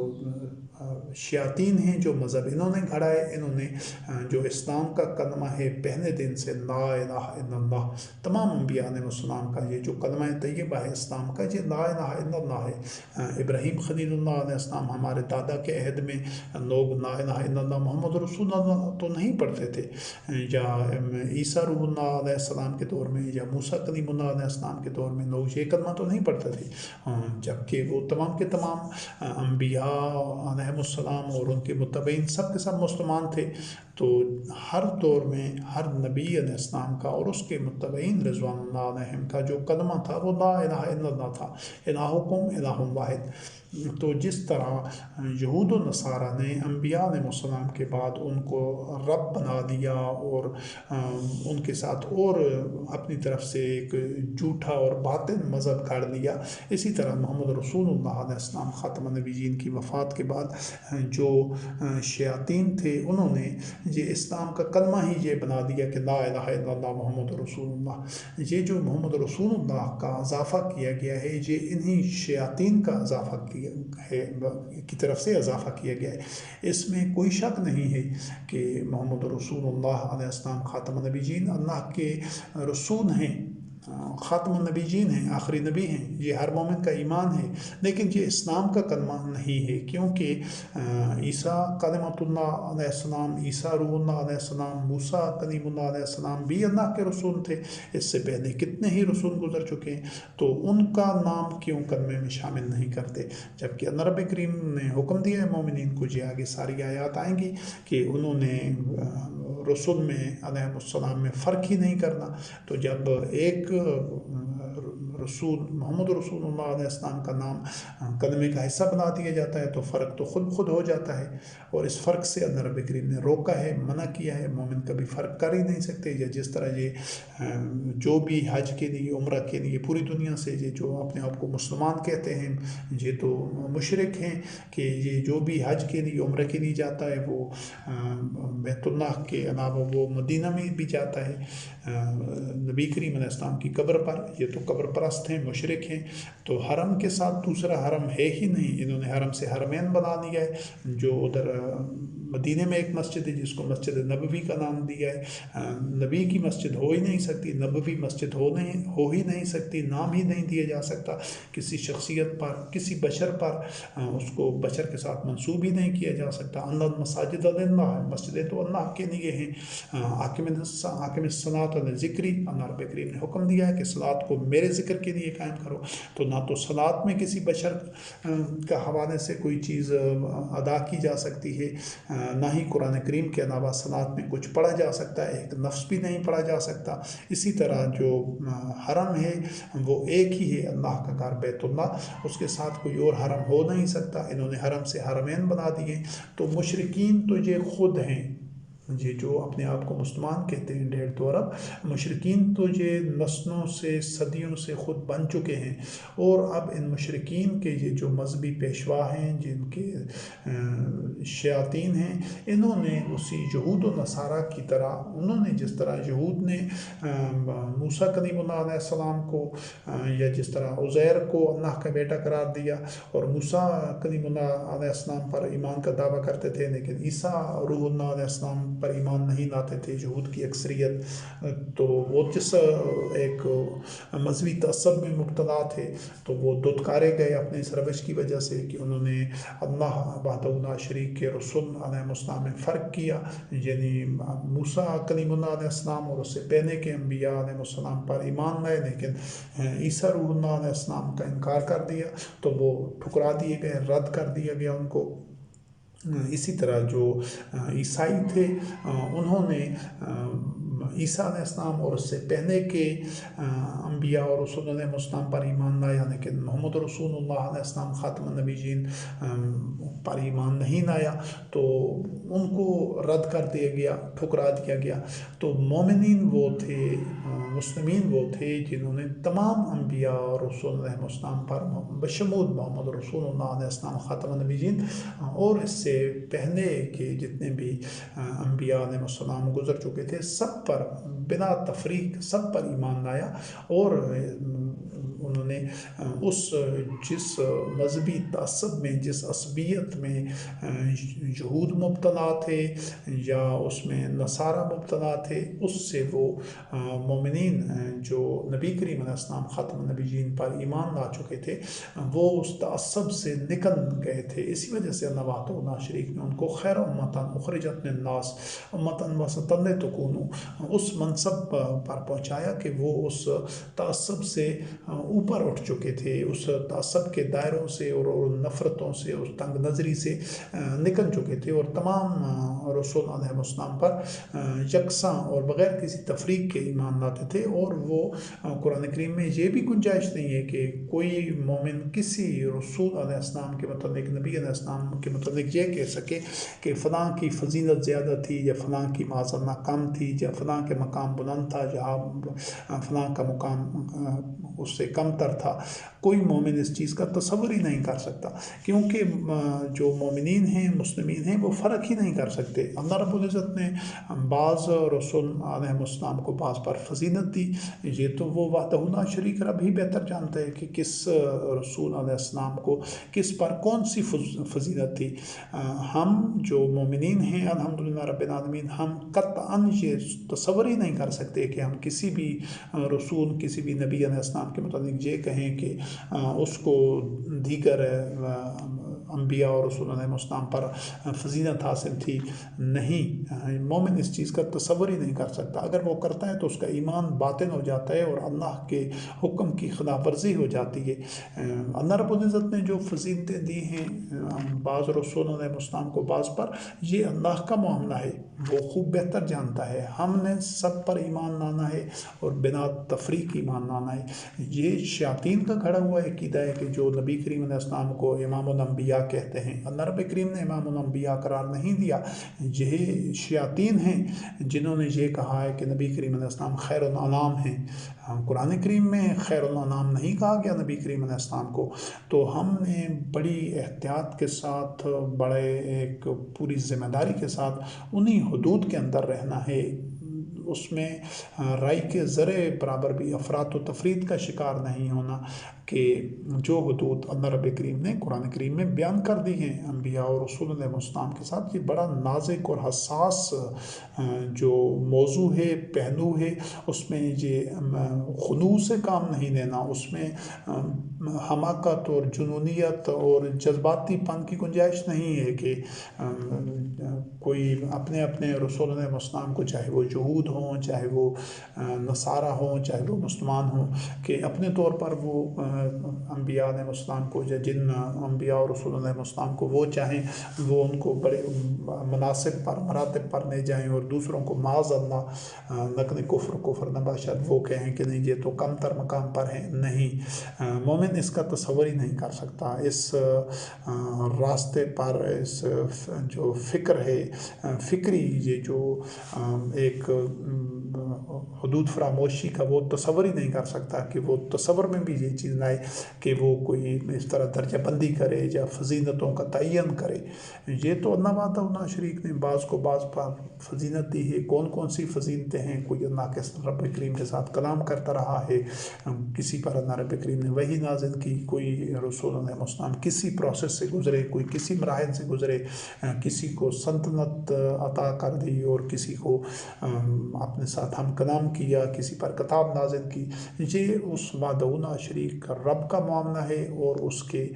شیاطین ہیں، جو مذہب انہوں نے گھڑا ہے، انہوں نے جو اسلام کا کلمہ ہے پہلے دن سے لا الہ الا اللہ، تمام انبیاء علیہ السلام کا یہ جو کلمہ طیبہ ہے اسلام کا، یہ لا الہ الا اللہ ہے۔ ابراہیم خلیل اللہ علیہ السلام، ہمارے دادا کے عہد میں لوگ لا الہ الا اللہ محمد رسول اللہ تو نہیں پڑھتے تھے، یا عیسیٰ روح اللہ علیہ السلام کے دور میں یا موسیٰ کلیم اللہ علیہ السلام کے دور میں لوگ یہ کلمہ تو نہیں پڑھتے تھے، جبکہ وہ تمام کے تمام انبیاء علیہ السلام اور ان کے متبعین سب کے سب مسلمان تھے۔ تو ہر دور میں ہر نبی علیہ السلام کا اور اس کے متبعین رضوان اللہ علیہم کا جو کلمہ تھا وہ لا الہ الا اللہ تھا، الہکم الہ واحد۔ تو جس طرح یہود و نصارہ نے انبیاء علیہ السلام کے بعد ان کو رب بنا دیا اور ان کے ساتھ اور اپنی طرف سے ایک جھوٹا اور باطل مذہب گاڑ لیا، اسی طرح محمد رسول اللہ علیہ السلام خاتم النبیین کی وفات کے بعد جو شیاطین تھے انہوں نے یہ اسلام کا کلمہ ہی یہ بنا دیا کہ لا الہ الا اللہ محمد رسول اللہ۔ یہ جو محمد رسول اللہ کا اضافہ کیا گیا ہے یہ انہی شیاطین کا اضافہ ہے کی طرف سے اضافہ کیا گیا ہے۔ اس میں کوئی شک نہیں ہے کہ محمد رسول اللہ علیہ السلام خاتم النبیین اللہ کے رسول ہیں، خاتم النبیین ہیں، آخری نبی ہیں، یہ ہر مومن کا ایمان ہے، لیکن یہ اسلام کا کلمہ نہیں ہے، کیونکہ عیسیٰ کلمۃ اللہ علیہ السلام، عیسیٰ روح اللہ علیہ السلام، موسیٰ کلیم اللہ علیہ السلام بھی اللہ کے رسول تھے، اس سے پہلے کتنے ہی رسول گزر چکے ہیں، تو ان کا نام کیوں کلمے میں شامل نہیں کرتے؟ جبکہ اللہ رب کریم نے حکم دیا ہے مومنین کو، جی آگے ساری آیات آئیں گی کہ انہوں نے رسول میں علیہ السلام میں فرق ہی نہیں کرنا۔ تو جب ایک رسول محمد رسول اللہ علیہ السلام کا نام کلمے کا حصہ بنا دیا جاتا ہے تو فرق تو خود ہو جاتا ہے، اور اس فرق سے اللہ رب کریم نے روکا ہے، منع کیا ہے، مومن کبھی فرق کر ہی نہیں سکتے۔ یا جس طرح یہ جو بھی حج کے لیے، عمرہ کے لیے پوری دنیا سے یہ جو اپنے آپ کو مسلمان کہتے ہیں یہ تو مشرک ہیں کہ یہ جو بھی حج کے لیے، عمرہ کے لیے جاتا ہے وہ بیت اللہ کے علاوہ وہ مدینہ میں بھی جاتا ہے نبی کریم علیہ السلام کی قبر پر، یہ تو قبر پرست ہیں، مشرک ہیں۔ تو حرم کے ساتھ دوسرا حرم ہے ہی نہیں، انہوں نے حرم سے حرمین بنا دیا ہے، جو ادھر مدینے میں ایک مسجد ہے جس کو مسجد نبوی کا نام دیا ہے۔ نبی کی مسجد ہو ہی نہیں سکتی، نبوی مسجد ہو ہی نہیں سکتی، نام ہی نہیں دیا جا سکتا کسی شخصیت پر، کسی بشر پر، اس کو بشر کے ساتھ منسوب ہی نہیں کیا جا سکتا۔ اللہ مساجد اللہ، مسجدیں تو اللہ کے لیے ہیں۔ حاکم الصلاۃ علی ذکری، اللہ رب کریم نے حکم دیا ہے کہ صلاۃ کو میرے ذکر کے لیے قائم کرو، تو نہ تو صلاۃ میں کسی بشر کا حوالے سے کوئی چیز ادا کی جا سکتی ہے، نہ ہی قرآن کریم کے علاوہ صلاۃ میں کچھ پڑھا جا سکتا ہے، ایک لفظ بھی نہیں پڑھا جا سکتا۔ اسی طرح جو حرم ہے وہ ایک ہی ہے، اللہ کا گھر بیت اللہ، اس کے ساتھ کوئی اور حرم ہو نہیں سکتا۔ انہوں نے حرم سے حرمین بنا دیے، تو مشرکین تو یہ خود ہیں، یہ جو اپنے آپ کو مسلمان کہتے ہیں 1.5-2 ارب، مشرکین تو یہ نسلوں سے، صدیوں سے خود بن چکے ہیں، اور اب ان مشرکین کے یہ جو مذہبی پیشوا ہیں، جن کے شیاطین ہیں، انہوں نے اسی یہود و نصارہ کی طرح، انہوں نے جس طرح یہود نے موسیٰ کلیم اللہ علیہ السلام کو، یا جس طرح عزیر کو اللہ کا بیٹا قرار دیا، اور موسیٰ کلیم اللہ علیہ السلام پر ایمان کا دعویٰ کرتے تھے لیکن عیسیٰ روح اللہ علیہ السلام پر ایمان نہیں لاتے تھے یہود کی اکثریت، تو وہ جس ایک مذہبی تعصب میں مبتلا تھے تو وہ دھتکارے گئے اپنے اس روش کی وجہ سے کہ انہوں نے اللہ وحدہ لا شریک کے رسول علیہ السلام میں فرق کیا، یعنی موسیٰ کلیم اللہ علیہ السلام اور اس سے پہلے کے انبیاء علیہ السلام پر ایمان لائے لیکن عیسیٰ روح اللہ علیہ السلام کا انکار کر دیا، تو وہ ٹھکرا دیے گئے، رد کر دیا گیا ان کو۔ اسی طرح جو عیسائی تھے انہوں نے عیسیٰ علیہ السلام اور اس سے پہلے کے انبیاء اور رسول علیہ السلام پر ایمان لایا، لیکن محمد رسول اللہ علیہ السلام خاتم النبیین پر ایمان نہیں لایا، تو ان کو رد کر دیا گیا، ٹھکرا دیا گیا۔ تو مومنین وہ تھے، مسلمین وہ تھے جنہوں نے تمام انبیاء اور رسول علیہ السلام پر بشمول محمد رسول اللہ علیہ السلام خاتم النبیین اور اس سے پہلے کے جتنے بھی انبیاء علیہ السلام گزر چکے تھے سب پر بلا تفریق سب پر ایمان لایا، اور انہوں نے جس مذہبی تعصب میں، جس عصبیت میں یہود مبتلا تھے یا اس میں نصارہ مبتلا تھے، اس سے وہ مومنین جو نبی کریم علیہ السلام خاتم النبیین پر ایمان لا چکے تھے وہ اس تعصب سے نکل گئے تھے۔ اسی وجہ سے اللہ وحدہ لا شریک نے ان کو خیر امتن اخرجت للناس امتن وسطا لتکونوا اس منصب پر پہنچایا کہ وہ اس تعصب سے اوپر اٹھ چکے تھے، اس تعصب کے دائروں سے اور نفرتوں سے، اس تنگ نظری سے نکل چکے تھے، اور تمام رسول علیہ السلام پر یکساں اور بغیر کسی تفریق کے ایمان لاتے تھے۔ اور وہ قرآن کریم میں یہ بھی گنجائش نہیں ہے کہ کوئی مومن کسی رسول علیہ السلام کے متعلق، نبی علیہ السلام کے متعلق یہ کہہ سکے کہ فلاں کی فضیلت زیادہ تھی، یا فلاں کی معاذ اللہ کم تھی، یا فلاں کے مقام بلند تھا، جہاں فلاں کا مقام اس سے کم تر تھا۔ کوئی مومن اس چیز کا تصور ہی نہیں کر سکتا، کیونکہ جو مومنین ہیں، مسلمین ہیں، وہ فرق ہی نہیں کر سکتے۔ اللہ رب العزت نے بعض رسول علیہ السلام کو بعض پر فضیلت دی، یہ تو وہ وحدہ لا شریک رب ہی بہتر جانتا ہے کہ کس رسول علیہ السلام کو کس پر کون سی فضیلت تھی۔ ہم جو مومنین ہیں الحمدللہ رب العالمین، ہم قطعاً یہ تصور ہی نہیں کر سکتے کہ ہم کسی بھی رسول، کسی بھی نبی علیہ السلام کے متعلق یہ کہیں کہ اس کو دیگر انبیاء اور رسول علیہ السلام پر فضیلت حاصل تھی۔ نہیں، مومن اس چیز کا تصور ہی نہیں کر سکتا۔ اگر وہ کرتا ہے تو اس کا ایمان باطل ہو جاتا ہے اور اللہ کے حکم کی خلاف ورزی ہو جاتی ہے۔ اللہ رب العزت نے جو فضیلتیں دی ہیں بعض رسول علیہ السلام کو بعض پر، یہ اللہ کا معاملہ ہے، وہ خوب بہتر جانتا ہے۔ ہم نے سب پر ایمان لانا ہے اور بنا تفریق ایمان لانا ہے۔ یہ شیاطین کا گھڑا ہوا عقیدہ ہے کہ جو نبی کریم علیہ السلام کو امام الانبیاء کہتے ہیں، اللہ رب کریم نے امام الانبیاء قرار نہیں دیا۔ یہ شیاطین ہیں جنہوں نے یہ کہا ہے کہ نبی کریم علیہ السلام خیر الانام ہیں۔ قرآن کریم میں خیر الانام نہیں کہا گیا نبی کریم علیہ السلام کو۔ تو ہم نے بڑی احتیاط کے ساتھ، بڑے ایک پوری ذمہ داری کے ساتھ انہی حدود کے اندر رہنا ہے، اس میں رائے کے ذرے برابر بھی افراط و تفرید کا شکار نہیں ہونا، کہ جو حدود اللہ رب کریم نے قرآن کریم میں بیان کر دی ہیں انبیاء اور رسول علیہ السلام کے ساتھ۔ یہ بڑا نازک اور حساس جو موضوع ہے، پہلو ہے، اس میں یہ خلوص سے کام نہیں لینا، اس میں حماقت اور جنونیت اور جذباتی پن کی گنجائش نہیں ہے کہ کوئی اپنے رسول علیہ السلام کو، چاہے وہ یہود ہوں، چاہے وہ نصارہ ہوں، چاہے وہ مسلمان ہوں، کہ اپنے طور پر وہ انبیاء علیہ السلام کو، یا جن انبیاء اور رسول علیہ السلام کو وہ چاہیں، وہ ان کو بڑے مناسب پر، مراتب پر لے جائیں، اور دوسروں کو معاذ اللہ نقل کفر نباشد وہ کہیں کہ نہیں یہ تو کم تر مقام پر ہیں۔ نہیں، مومن اس کا تصور ہی نہیں کر سکتا۔ اس راستے پر، اس جو فکر ہے، فکری یہ جو ایک حدود فراموشی کا، وہ تصور ہی نہیں کر سکتا کہ وہ تصور میں بھی یہ چیز لائے کہ وہ کوئی اس طرح درجہ بندی کرے یا فضیلتوں کا تعین کرے۔ یہ تو اللہ وحدہ لا شریک نے بعض کو بعض پر فضیلت دی ہے۔ کون کون سی فضیلتیں ہیں؟ کوئی اللہ کے رب کریم کے ساتھ کلام کرتا رہا ہے، کسی پر اللہ رب کریم نے وحی نازل کی، کوئی رسول علیہ السلام کسی پروسیس سے گزرے، کوئی کسی مراحل سے گزرے، کسی کو سلطنت عطا کر دی اور کسی کو اپنے ساتھ ہم کلام کیا، کسی پر کتاب نازل کی۔ یہ اس وحدہ لا شریک رب کا معاملہ ہے اور اس کے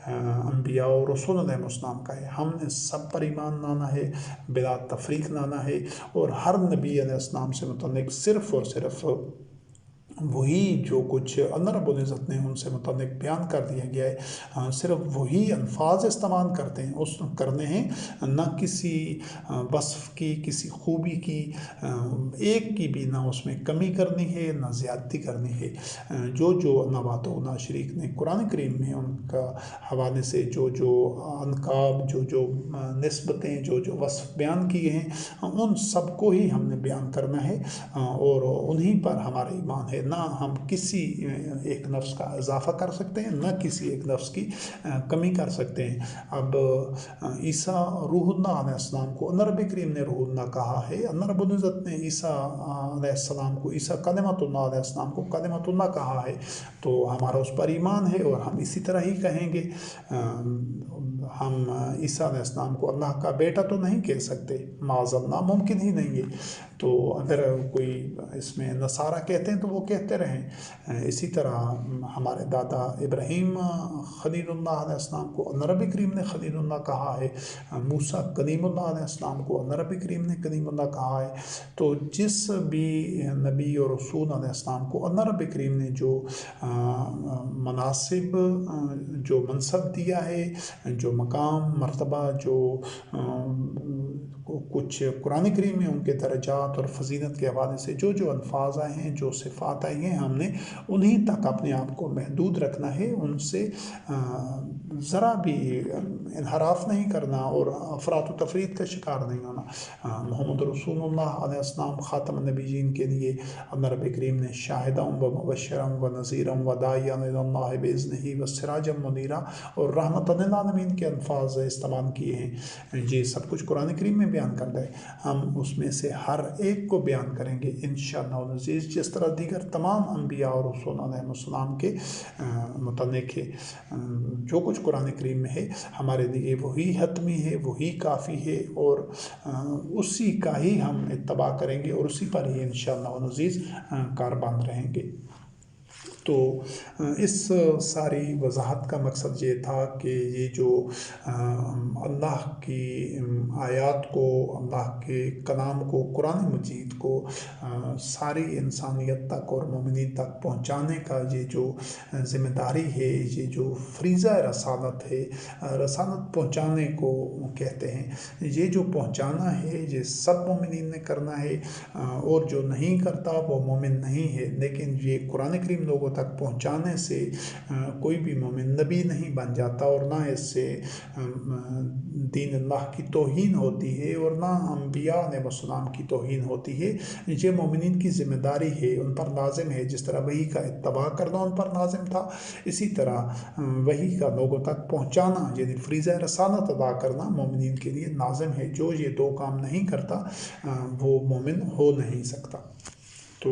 انبیاء اور رسول علیہ السلام کا ہے۔ ہم نے سب پر ایمان لانا ہے، بلا تفریق لانا ہے، اور ہر نبی علیہ السلام سے متعلق صرف اور صرف وہی جو کچھ اللہ رب العزت نے ان سے متعلق بیان کر دیا گیا ہے، صرف وہی الفاظ استعمال کرنے ہیں، نہ کسی وصف کی، کسی خوبی کی، ایک کی بھی نہ اس میں کمی کرنی ہے، نہ زیادتی کرنی ہے۔ جو اللہ وحدہ لا شریک نے قرآن کریم میں ان کا حوالے سے جو انقاب، جو نسبتیں، جو وصف بیان کیے ہیں، ان سب کو ہی ہم نے بیان کرنا ہے، اور انہی پر ہمارا ایمان ہے۔ نہ ہم کسی ایک نفس کا اضافہ کر سکتے ہیں، نہ کسی ایک نفس کی کمی کر سکتے ہیں۔ اب عیسیٰ روح اللہ علیہ السلام کو اللہ رب کریم نے روح اللہ کہا ہے، اللہ رب العزت نے عیسیٰ علیہ السلام کو، عیسیٰ کلمۃ اللہ علیہ السلام کو کلمۃ اللہ کہا ہے، تو ہمارا اس پر ایمان ہے اور ہم اسی طرح ہی کہیں گے۔ ہم عیسیٰ علیہ السلام کو اللہ کا بیٹا تو نہیں کہہ سکتے، معاذ اللہ، ممکن ہی نہیں ہے، تو اگر کوئی اس میں نصارہ کہتے ہیں تو وہ کہتے رہیں۔ اسی طرح ہمارے دادا ابراہیم خلیل اللہ علیہ السلام کو اللہ رب کریم نے خلیل اللہ کہا ہے، موسیٰ کلیم اللہ علیہ السلام کو اللہ رب کریم نے کلیم اللہ کہا ہے۔ تو جس بھی نبی اور رسول علیہ السلام کو اللہ رب کریم نے جو مناسب جو منصب دیا ہے، جو مقام مرتبہ، جو کچھ قرآن کریم میں ان کے درجات اور فضیلت کے حوالے سے جو الفاظ آئے ہیں، جو صفات آئی ہیں، ہم نے انہیں تک اپنے آپ کو محدود رکھنا ہے، ان سے ذرا بھی انحراف نہیں کرنا اور افراط و تفرید کا شکار نہیں ہونا۔ محمد رسول اللہ علیہ السلام خاتم النبیین کے لیے اللہ رب کریم نے شاہداً و مبشراً و نذیراً و داعیاً الی اللہ بإذنہ و سراجاً منیرا اور رحمۃ للعالمین کے الفاظ استعمال کیے ہیں۔ یہ سب کچھ قرآن کریم میں بیان کردہ ہے، ہم اس میں سے ہر ایک کو بیان کریں گے انشاءاللہ العزیز، جس طرح دیگر تمام انبیاء اور رسول علیہ السلام کے متعلق ہے۔ جو کچھ قرآن کریم میں ہے ہمارے لیے وہی حتمی ہے، وہی کافی ہے، اور اسی کا ہی ہم اتباع کریں گے اور اسی پر ہی انشاءاللہ العزیز کاربند رہیں گے۔ تو اس ساری وضاحت کا مقصد یہ تھا کہ یہ جو اللہ کی آیات کو، اللہ کے کلام کو، قرآن مجید کو ساری انسانیت تک اور مومنین تک پہنچانے کا یہ جو ذمہ داری ہے، یہ جو فریضہ رسالت ہے، رسالت پہنچانے کو کہتے ہیں، یہ جو پہنچانا ہے یہ سب مومنین نے کرنا ہے، اور جو نہیں کرتا وہ مومن نہیں ہے۔ لیکن یہ قرآن کریم لوگوں تک پہنچانے سے کوئی بھی مومن نبی نہیں بن جاتا، اور نہ اس سے دین اللہ کی توہین ہوتی ہے، اور نہ انبیاء علیہ السلام کی توہین ہوتی ہے۔ یہ مومنین کی ذمہ داری ہے، ان پر لازم ہے، جس طرح وحی کا اتباع کرنا ان پر لازم تھا، اسی طرح وحی کا لوگوں تک پہنچانا یعنی فریضہ رسالت ادا کرنا مومنین کے لیے لازم ہے۔ جو یہ دو کام نہیں کرتا وہ مومن ہو نہیں سکتا۔ تو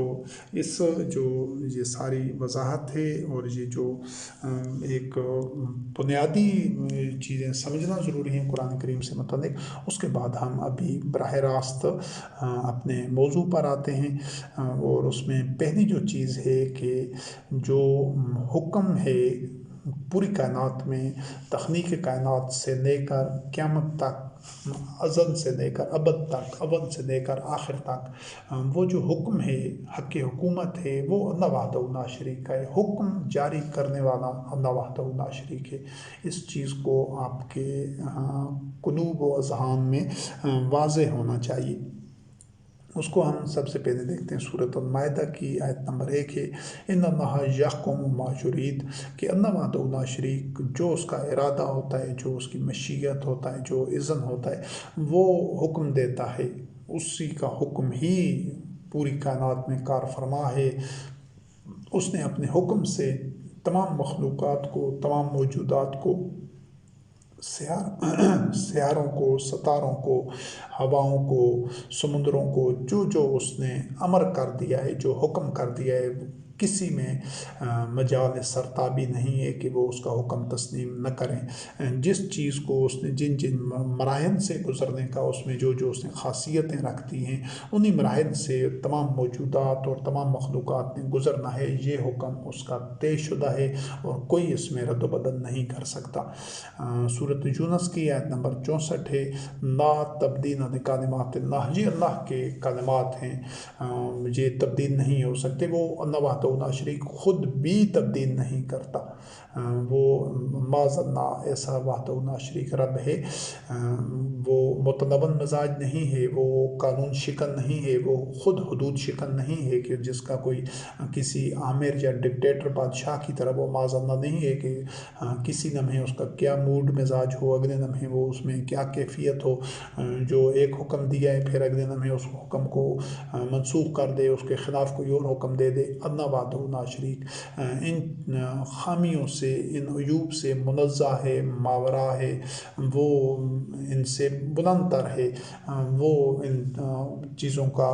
اس جو یہ ساری وضاحت ہے اور یہ جو ایک بنیادی چیزیں سمجھنا ضروری ہیں قرآن کریم سے متعلق، اس کے بعد ہم ابھی براہ راست اپنے موضوع پر آتے ہیں، اور اس میں پہلی جو چیز ہے کہ جو حکم ہے پوری کائنات میں، تخلیق کائنات سے لے کر قیامت تک، ازل سے لے کر ابد تک، اول سے لے کر آخر تک، وہ جو حکم ہے، حق حکومت ہے، وہ اللہ وحدہ لا شریک کا ہے۔ حکم جاری کرنے والا اللہ وحدہ لا شریک ہے۔ اس چیز کو آپ کے قلوب و اذہان میں واضح ہونا چاہیے۔ اس کو ہم سب سے پہلے دیکھتے ہیں سورۃ المائدہ کی آیت نمبر 1 ہے، ان اللہ یحکم ما یرید، کہ اللہ وحدہ لا شریک جو اس کا ارادہ ہوتا ہے، جو اس کی مشیت ہوتا ہے، جو اذن ہوتا ہے، وہ حکم دیتا ہے، اسی کا حکم ہی پوری کائنات میں کار فرما ہے۔ اس نے اپنے حکم سے تمام مخلوقات کو، تمام موجودات کو، سیاروں کو، ستاروں کو، ہواؤں کو، سمندروں کو، جو اس نے امر کر دیا ہے، جو حکم کر دیا ہے، کسی میں مجال سرتابی نہیں ہے کہ وہ اس کا حکم تسلیم نہ کریں۔ جس چیز کو اس نے جن مراحل سے گزرنے کا، اس میں جو اس نے خاصیتیں رکھتی ہیں، انہی مراحل سے تمام موجودات اور تمام مخلوقات نے گزرنا ہے۔ یہ حکم اس کا طے شدہ ہے اور کوئی اس میں رد و بدل نہیں کر سکتا۔ سورۃ یونس کی آیت نمبر 64 ہے، لا تبدیل لکلمات اللہ، یہ اللہ کے کلمات ہیں، یہ تبدیل نہیں ہو سکتے۔ وہ اللہ وحدہ لا شریک خود بھی تبدیل نہیں کرتا، وہ معاذ اللہ ایسا وحدہ لا شریک رب ہے۔ وہ متنون مزاج نہیں ہے، وہ قانون شکن نہیں ہے، وہ خود حدود شکن نہیں ہے کہ جس کا کوئی کسی آمر یا ڈکٹیٹر بادشاہ کی طرح وہ معاذ اللہ نہیں ہے کہ کسی لمحے اس کا کیا موڈ مزاج ہو، اگلے لمحے وہ اس میں کیا کیفیت ہو، جو ایک حکم دیا ہے پھر اگلے لمحے اس حکم کو منسوخ کر دے، اس کے خلاف کوئی اور حکم دے دے۔ اللہ وحدہ لا شریک ان خامیوں سے، ان عیوب سے منزہ ہے، ماورا ہے، وہ ان سے بلند تر ہے، وہ ان چیزوں کا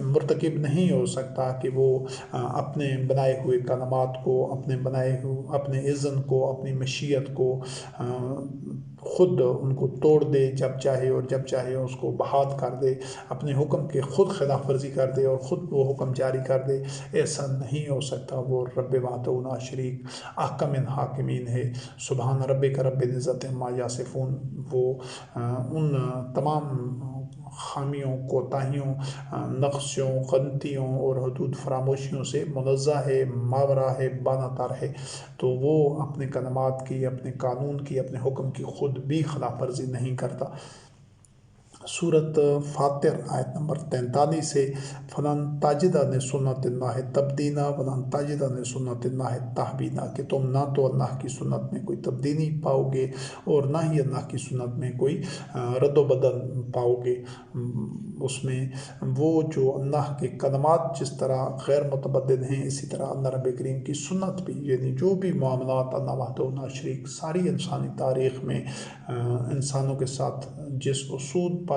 مرتکب نہیں ہو سکتا کہ وہ اپنے بنائے ہوئے کلمات کو، اپنے اذن کو، اپنی مشیت کو خود ان کو توڑ دے جب چاہے، اور جب چاہے اس کو بحال کر دے، اپنے حکم کے خود خلاف ورزی کر دے اور خود وہ حکم جاری کر دے. ایسا نہیں ہو سکتا. وہ رب وحدہ لا شریک احکم حاکمین ہے. سبحان ربک رب العزت عما یصفون. وہ ان تمام خامیوں، کوتاہیوں، نقصوں، غلطیوں اور حدود فراموشیوں سے منزہ ہے، ماورا ہے، بالا تر ہے. تو وہ اپنے کلمات کی، اپنے قانون کی، اپنے حکم کی خود بھی خلاف ورزی نہیں کرتا. سورت فاطر آیت نمبر 43 سے فلن تجد لسنت اللہ تبدیلا ولن تجد لسنت اللہ تحویلا، کہ تم نہ تو اللہ کی سنت میں کوئی تبدیلی پاؤ گے اور نہ ہی اللہ کی سنت میں کوئی رد و بدل پاؤ گے. اس میں وہ جو اللہ کے کلمات جس طرح غیر متبدل ہیں، اسی طرح اللہ رب کریم کی سنت بھی، یعنی جو بھی معاملات اللہ وحدہ لا شریک ساری انسانی تاریخ میں انسانوں کے ساتھ جس اصول پر،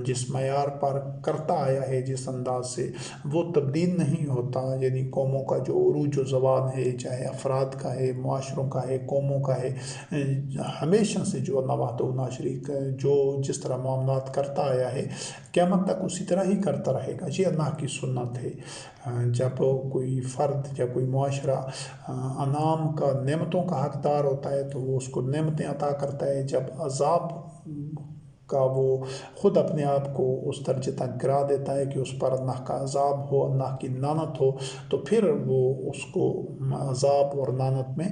جس معیار پر کرتا آیا ہے، جس انداز سے، وہ تبدیل نہیں ہوتا. یعنی قوموں کا جو عروج و زوال ہے، چاہے افراد کا ہے، معاشروں کا ہے، قوموں کا ہے، ہمیشہ سے جو اللہ وحدہ لا شریک جو جس طرح معاملات کرتا آیا ہے، قیامت تک اسی طرح ہی کرتا رہے گا. یہ اللہ کی سنت ہے. جب کوئی فرد یا کوئی معاشرہ انعام کا، نعمتوں کا حقدار ہوتا ہے تو وہ اس کو نعمتیں عطا کرتا ہے. جب عذاب کا وہ خود اپنے آپ کو اس درجے تک گرا دیتا ہے کہ اس پر اللہ کا عذاب ہو، اللہ کی لعنت ہو، تو پھر وہ اس کو عذاب اور لعنت میں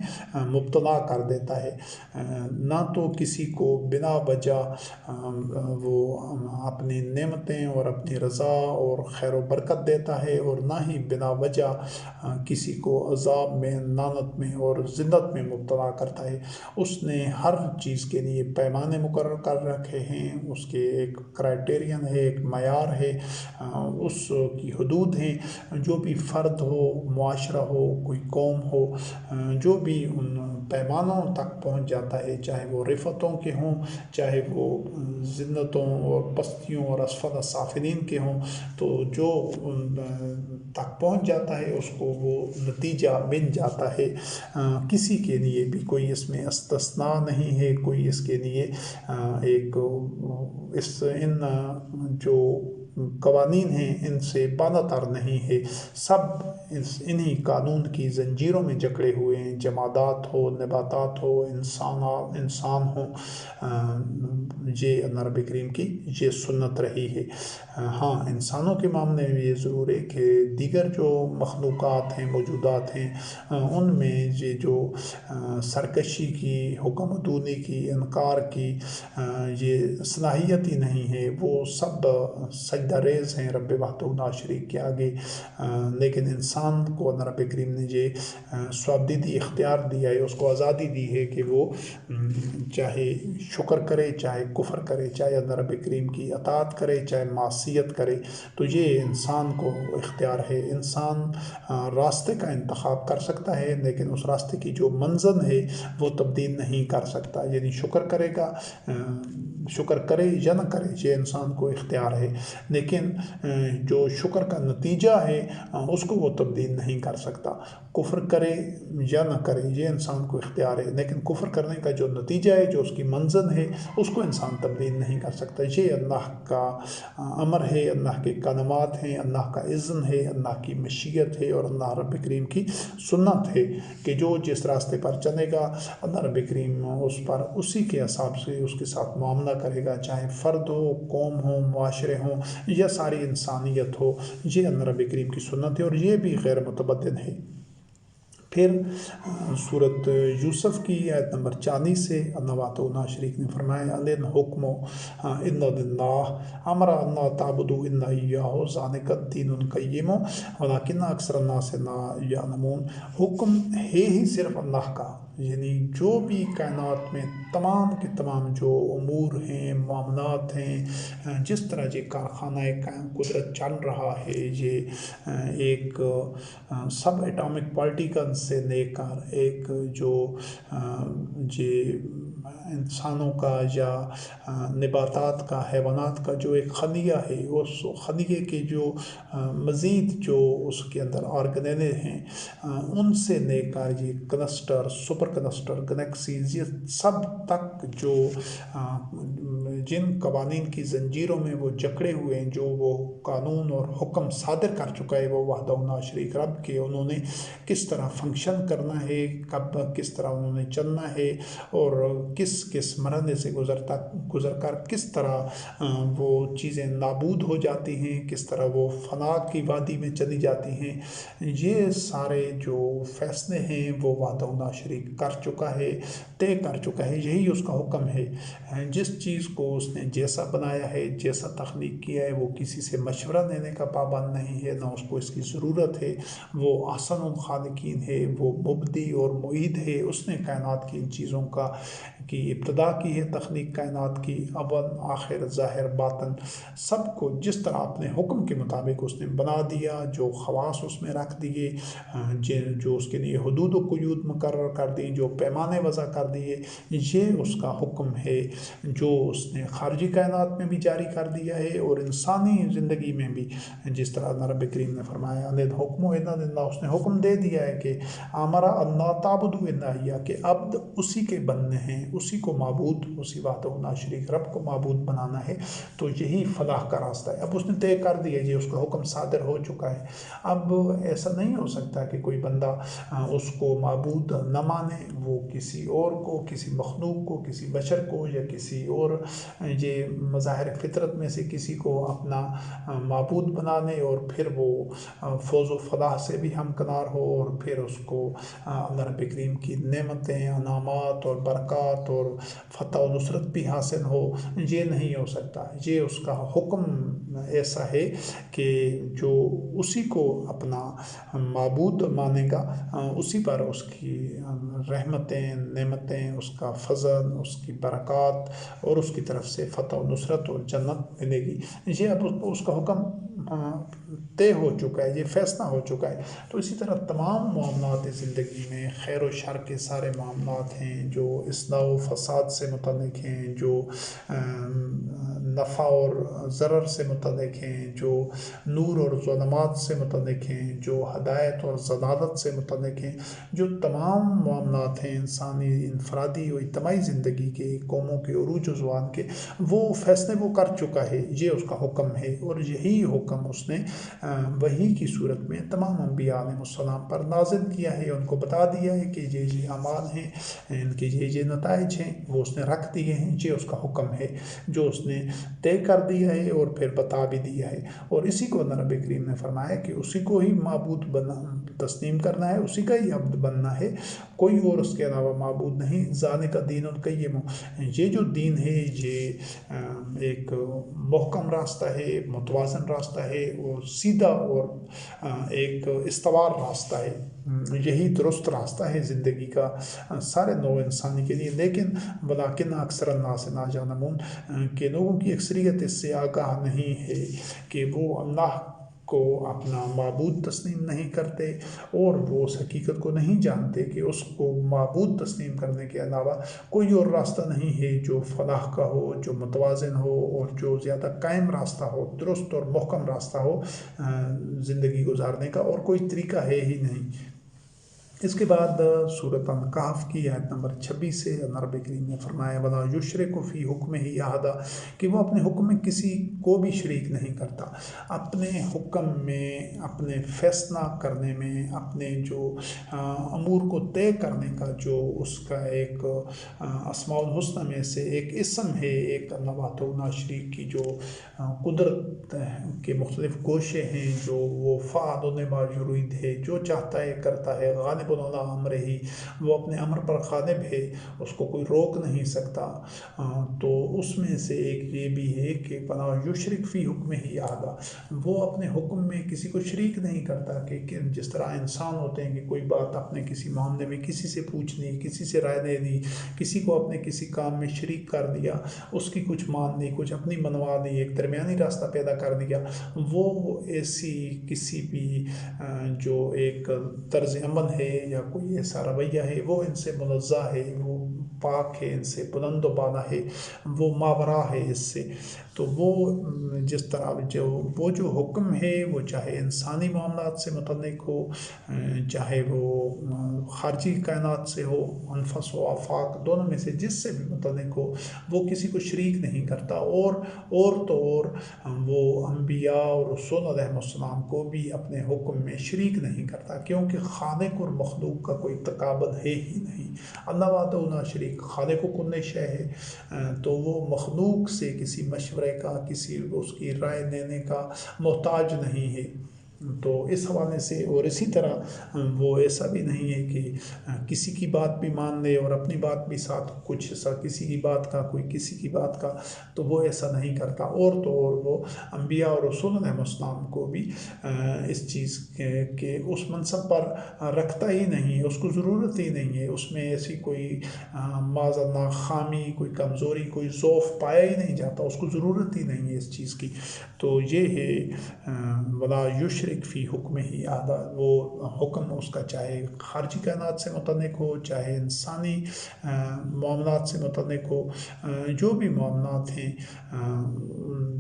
مبتلا کر دیتا ہے. نہ تو کسی کو بنا وجہ وہ اپنی نعمتیں اور اپنی رضا اور خیر و برکت دیتا ہے، اور نہ ہی بنا وجہ کسی کو عذاب میں، لعنت میں اور ذلت میں مبتلا کرتا ہے. اس نے ہر چیز کے لیے پیمانے مقرر کر رکھے ہیں، اس کے ایک کرائٹیرین ہے، ایک معیار ہے، اس کی حدود ہیں. جو بھی فرد ہو، معاشرہ ہو، کوئی قوم ہو، جو بھی ان پیمانوں تک پہنچ جاتا ہے، چاہے وہ رفتوں کے ہوں، چاہے وہ ذلتوں اور پستیوں اور اسفل السافلین کے ہوں، تو جو ان تک پہنچ جاتا ہے اس کو وہ نتیجہ مل جاتا ہے. کسی کے لیے بھی کوئی اس میں استثناء نہیں ہے، کوئی اس کے لیے ایک ان جو قوانین ہیں ان سے بالا تر نہیں ہے. سب انہی قانون کی زنجیروں میں جکڑے ہوئے ہیں. جمادات ہو، نباتات ہو، انسان ہو، یہ اللہ رب کریم کی یہ سنت رہی ہے. ہاں، انسانوں کے معاملے میں یہ ضرور ہے کہ دیگر جو مخلوقات ہیں، موجودات ہیں، ان میں یہ جو سرکشی کی، حکم دونی کی، انکار کی یہ صلاحیت ہی نہیں ہے. وہ سب سجدہ ریز ہیں رب وحدہ لا شریک کے آگے. لیکن انسان کو اللہ رب کریم نے یہ سوابدیدی اختیار دیا ہے، اس کو آزادی دی ہے کہ وہ چاہے شکر کرے، چاہے کفر کرے، چاہے اللہ رب کریم کی اطاعت کرے، چاہے معصیت کرے. تو یہ انسان کو اختیار ہے. انسان راستے کا انتخاب کر سکتا ہے، لیکن اس راستے کی جو منزل ہے وہ تبدیل نہیں کر سکتا. یعنی شکر کرے گا، شکر کرے یا نہ کرے، یہ انسان کو اختیار ہے. لیکن جو شکر کا نتیجہ ہے اس کو وہ تبدیل نہیں کر سکتا. کفر کرے یا نہ کرے، یہ انسان کو اختیار ہے. لیکن کفر کرنے کا جو نتیجہ ہے، جو اس کی منزل ہے، اس کو انسان تبدیل نہیں کر سکتا. یہ اللہ کا امر ہے، اللہ کے کلمات ہیں، اللہ کا اذن ہے، اللہ کی مشیت ہے اور اللہ رب کریم کی سنت ہے کہ جو جس راستے پر چلے گا، اللہ رب کریم اس پر اسی کے حساب سے اس کے ساتھ معاملہ کرے گا. چاہے فرد ہو، قوم ہو، معاشرے ہوں یا ساری انسانیت ہو، یہ اللہ رب کریم کی سنت ہے اور یہ بھی غیر متبدل ہے. پھر سورت یوسف کی آیت نمبر 40 سے اللہ وحدہ لا شریک نے فرمایا الحکم الا للہ امر اللہ تعبدوا الا ایاہ ذالک الدین القیم ولکن اکثر الناس لا یعلمون. حکم ہے ہی صرف اللہ کا، یعنی جو بھی کائنات میں تمام کے تمام جو امور ہیں، معاملات ہیں، جس طرح یہ کارخانہ قدرت چل رہا ہے، یہ ایک سب ایٹامک پارٹیکل سے لے کر ایک جو یہ انسانوں کا یا نباتات کا، حیوانات کا جو ایک خلیہ ہے، اس خلیے کے جو مزید جو اس کے اندر آرگنیلے ہیں، ان سے لے کر یہ کلسٹر، سپر کلسٹر، گلیکسیز، یہ سب تک جو جن قوانین کی زنجیروں میں وہ جکڑے ہوئے ہیں، جو وہ قانون اور حکم صادر کر چکا ہے وہ وحدہ لا شریک رب کے، انہوں نے کس طرح فنکشن کرنا ہے، کب کس طرح انہوں نے چلنا ہے، اور کس مرحلے سے گزر کر کس طرح وہ چیزیں نابود ہو جاتی ہیں، کس طرح وہ فنا کی وادی میں چلی جاتی ہیں، یہ سارے جو فیصلے ہیں وہ وحدہ لا شریک کر چکا ہے، طے کر چکا ہے۔ یہی اس کا حکم ہے۔ جس چیز کو اس نے جیسا بنایا ہے، جیسا تخلیق کیا ہے، وہ کسی سے مشورہ لینے کا پابند نہیں ہے، نہ اس کو اس کی ضرورت ہے۔ وہ احسن الخالقین ہے، وہ مبدی اور معید ہے۔ اس نے کائنات کی ان چیزوں کی ابتدا کی ہے، تخلیق کائنات کی، اول آخر ظاہر باطن سب کو جس طرح اپنے حکم کے مطابق اس نے بنا دیا، جو خواص اس میں رکھ دیے، جو اس کے لیے حدود و قیود مقرر کر دی، جو پیمانے وضع کر دیے، یہ اس کا حکم ہے جو اس نے خارجی کائنات میں بھی جاری کر دیا ہے اور انسانی زندگی میں بھی، جس طرح رب کریم نے فرمایا الحکم الا للہ، اس نے حکم دے دیا ہے کہ امرا اللہ تعبدوا الا ایہ، کہ عبد اسی کے بندے ہیں، اسی کو معبود، اسی وحدہ لا شریک رب کو معبود بنانا ہے، تو یہی فلاح کا راستہ ہے۔ اب اس نے طے کر دیا، یہ اس کا حکم صادر ہو چکا ہے۔ اب ایسا نہیں ہو سکتا کہ کوئی بندہ اس کو معبود نہ مانے، وہ کسی اور کو، کسی مخلوق کو، کسی بشر کو یا کسی اور یہ مظاہر فطرت میں سے کسی کو اپنا معبود بنانے، اور پھر وہ فوز و فلاح سے بھی ہمکنار ہو، اور پھر اس کو اللہ رب کریم کی نعمتیں، انعامات اور برکات اور فتح و نصرت بھی حاصل ہو۔ یہ نہیں ہو سکتا۔ یہ اس کا حکم ایسا ہے کہ جو اسی کو اپنا معبود مانے گا، اسی پر اس کی رحمتیں، نعمتیں، اس کا فضل، اس کی برکات اور اس کی طرف سے فتح و نصرت اور جنت ملے گی۔ یہ اب اس کا حکم طے ہو چکا ہے، یہ فیصلہ ہو چکا ہے۔ تو اسی طرح تمام معاملات زندگی میں، خیر و شر کے سارے معاملات ہیں، جو اصلاح و فساد سے متعلق ہیں، جو نفع اور ضرر سے متعلق ہیں، جو نور اور ظلمات سے متعلق ہیں، جو ہدایت اور ضلالت سے متعلق ہیں، جو تمام معاملات ہیں انسانی، انفرادی و اجتماعی زندگی کے، قوموں کے، عروج و زوال کے، وہ فیصلے وہ کر چکا ہے۔ یہ اس کا حکم ہے، اور یہی حکم اس نے وحی کی صورت میں تمام انبیاء علیہ السلام پر نازل کیا ہے، ان کو بتا دیا ہے کہ یہ اعمال ہیں، ان کے یہ نتائج ہیں، وہ اس نے رکھ دیے ہیں۔ یہ اس کا حکم ہے جو اس نے طے کر دیا ہے اور پھر بتا بھی دیا ہے، اور اسی کو اللہ رب کریم نے فرمایا کہ اسی کو ہی معبود تسلیم کرنا ہے، اسی کا ہی عبد بننا ہے، کوئی اور اس کے علاوہ معبود نہیں۔ ذالک الدین القیم، یہ جو دین ہے یہ ایک محکم راستہ ہے، متوازن راستہ ہے، اور سیدھا اور ایک استوار راستہ ہے۔ یہی درست راستہ ہے زندگی کا سارے نوع انسانی کے لیے، لیکن ولیکن اکثر الناس لا یعلمون، کہ لوگوں کی اکثریت اس سے آگاہ نہیں ہے کہ وہ اللہ کو اپنا معبود تسلیم نہیں کرتے، اور وہ اس حقیقت کو نہیں جانتے کہ اس کو معبود تسلیم کرنے کے علاوہ کوئی اور راستہ نہیں ہے جو فلاح کا ہو، جو متوازن ہو، اور جو زیادہ قائم راستہ ہو، درست اور محکم راستہ ہو زندگی گزارنے کا، اور کوئی طریقہ ہے ہی نہیں۔ اس کے بعد سورۃ الکہف کی آیت نمبر 26 سے اللہ رب کریم نے فرمایا وَلَا يُشْرِكُ فِي حُكْمِهِ أَحَدًا، کہ وہ اپنے حکم میں کسی کو بھی شریک نہیں کرتا۔ اپنے حکم میں، اپنے فیصلہ کرنے میں، اپنے جو امور کو طے کرنے کا جو اس کا ایک اسماء الحسنی میں سے ایک اسم ہے، ایک اللہ وحدہ لا شریک کی جو قدرت کے مختلف گوشے ہیں، جو وہ فعال لما یرید ہے، جو چاہتا ہے کرتا ہے، غالب غالب علی امرہ، وہ اپنے امر پر غالب ہے، اس کو کوئی روک نہیں سکتا۔ تو اس میں سے ایک یہ بھی ہے کہ ولا یشرک فی حکمہ احدا، وہ اپنے حکم میں کسی کو شریک نہیں کرتا، کہ جس طرح انسان ہوتے ہیں کہ کوئی بات اپنے کسی معاملے میں کسی سے پوچھنی، کسی سے رائے لینی، کسی کو اپنے کسی کام میں شریک کر دیا، اس کی کچھ مان لی، کچھ اپنی منوا دی، ایک درمیانی راستہ پیدا کر دیا، وہ ایسی کسی بھی جو ایک طرز عمل ہے یا کوئی ایسا رویہ ہے وہ ان سے منزہ ہے، وہ پاک ہے، ان سے بلند و بالا ہے، وہ ماورا ہے اس سے۔ تو وہ جس طرح وہ جو حکم ہے وہ چاہے انسانی معاملات سے متعلق ہو، چاہے وہ خارجی کائنات سے ہو، انفس و آفاق دونوں میں سے جس سے بھی متعلق ہو، وہ کسی کو شریک نہیں کرتا۔ اور وہ انبیاء اور رسول علیہ السلام کو بھی اپنے حکم میں شریک نہیں کرتا، کیونکہ خالق اور مخلوق کا کوئی تقابل ہے ہی نہیں۔ اللہ وحدہ لا شریک، خالق و کل شے ہے، تو وہ مخلوق سے کسی مشورے کا، کسی اس کی رائے لینے کا محتاج نہیں ہے۔ تو اس حوالے سے، اور اسی طرح وہ ایسا بھی نہیں ہے کہ کسی کی بات بھی مان لے اور اپنی بات بھی ساتھ، کچھ حصہ کسی کی بات کا، کوئی کسی کی بات کا، تو وہ ایسا نہیں کرتا۔ اور وہ انبیاء اور رسول علیہ السلام کو بھی اس چیز کے اس منصب پر رکھتا ہی نہیں ہے، اس کو ضرورت ہی نہیں ہے، اس میں ایسی کوئی معاذ اللہ خامی، کوئی کمزوری، کوئی ضعف پایا ہی نہیں جاتا، اس کو ضرورت ہی نہیں ہے اس چیز کی۔ تو یہ ہے ولا یشرک فی حکمہ احدا، وہ حکم اس کا چاہے خارجی کائنات سے متعلق ہو، چاہے انسانی معاملات سے متعلق ہو، جو بھی معاملات ہیں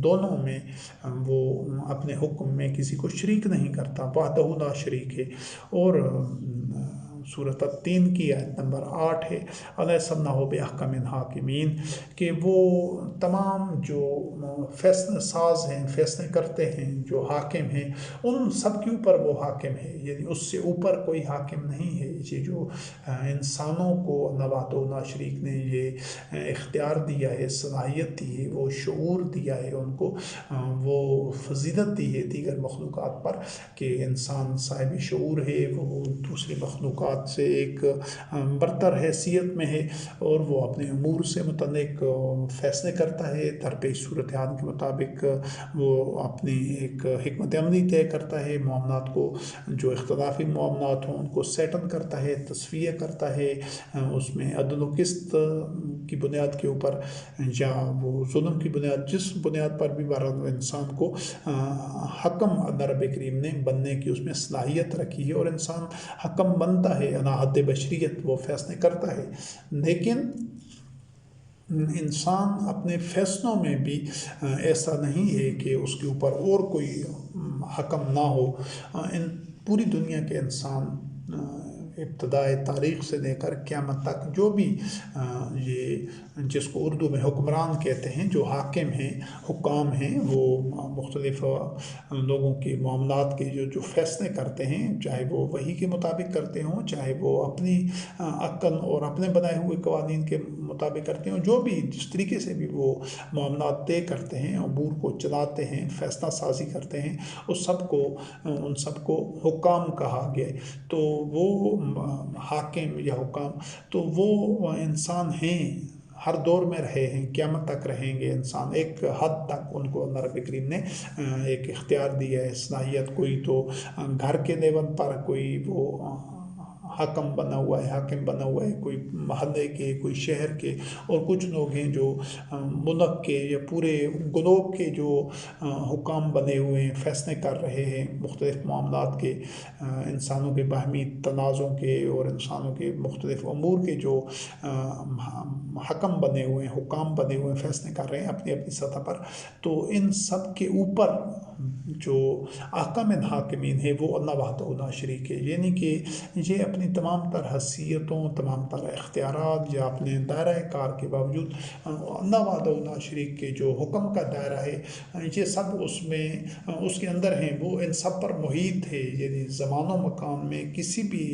دونوں میں وہ اپنے حکم میں کسی کو شریک نہیں کرتا، وحدہ لا شریک ہے۔ اور سورۃ التین کی آیت نمبر 8 ہے، الیس اللہ بأحکم الحاکمین، کہ وہ تمام جو فیصلہ ساز ہیں، فیصلے کرتے ہیں، جو حاکم ہیں، ان سب کے اوپر وہ حاکم ہے، یعنی اس سے اوپر کوئی حاکم نہیں ہے۔ یہ جو انسانوں کو اللہ وحدہ لا شریک نے یہ اختیار دیا ہے، صلاحیت دی ہے، وہ شعور دیا ہے ان کو، وہ فضیلت دی ہے دیگر مخلوقات پر کہ انسان صاحب شعور ہے، وہ دوسری مخلوقات سے ایک برتر حیثیت میں ہے، اور وہ اپنے امور سے متعلق فیصلے کرتا ہے، درپیش صورتحال کے مطابق وہ اپنی ایک حکمت عملی طے کرتا ہے، معاملات کو جو اختلافی معاملات ہوں ان کو سیٹل کرتا ہے، تصفیہ کرتا ہے، اس میں عدل و قسط کی بنیاد کے اوپر یا وہ ظلم کی بنیاد، جس بنیاد پر بھی بہرحال انسان کو حکم اللہ رب کریم نے بننے کی اس میں صلاحیت رکھی ہے، اور انسان حکم بنتا ہے علی حد بشریت، وہ فیصلے کرتا ہے۔ لیکن انسان اپنے فیصلوں میں بھی ایسا نہیں ہے کہ اس کے اوپر اور کوئی حکم نہ ہو۔ پوری دنیا کے انسان ابتدائے تاریخ سے لے کر قیامت تک جو بھی یہ جس کو اردو میں حکمران کہتے ہیں، جو حاکم ہیں، حکام ہیں، وہ مختلف لوگوں کے معاملات کے جو فیصلے کرتے ہیں، چاہے وہ وحی کے مطابق کرتے ہوں، چاہے وہ اپنی عقل اور اپنے بنائے ہوئے قوانین کے مطابق کرتے ہوں، جو بھی جس طریقے سے بھی وہ معاملات طے کرتے ہیں، امور کو چلاتے ہیں، فیصلہ سازی کرتے ہیں، ان سب کو حکام کہا گیا۔ تو وہ حاکم یا حکام تو وہ انسان ہیں، ہر دور میں رہے ہیں، قیامت تک رہیں گے انسان، ایک حد تک ان کو اللہ رب کریم نے ایک اختیار دیا ہے، صلاحیت۔ کوئی تو گھر کے لیول پر کوئی وہ حاکم بنا ہوا ہے، کوئی محلے کے، کوئی شہر کے، اور کچھ لوگ ہیں جو ملک کے یا پورے گلوب کے جو حکام بنے ہوئے ہیں، فیصلے کر رہے ہیں مختلف معاملات کے، انسانوں کے باہمی تنازع کے اور انسانوں کے مختلف امور کے جو حکم بنے ہوئے ہیں، حکام بنے ہوئے ہیں، فیصلے کر رہے ہیں اپنی اپنی سطح پر۔ تو ان سب کے اوپر جو احکام الحاکمین ہے وہ اللہ وحدہ لا شریک ہے، یعنی کہ یہ اپنی تمام تر حیثیتوں، تمام تر اختیارات یا اپنے دائرہ کار کے باوجود اللہ وحدہ لا شریک کے جو حکم کا دائرہ ہے، یہ سب اس کے اندر ہیں، وہ ان سب پر محیط ہے، یعنی زمان و مکان میں کسی بھی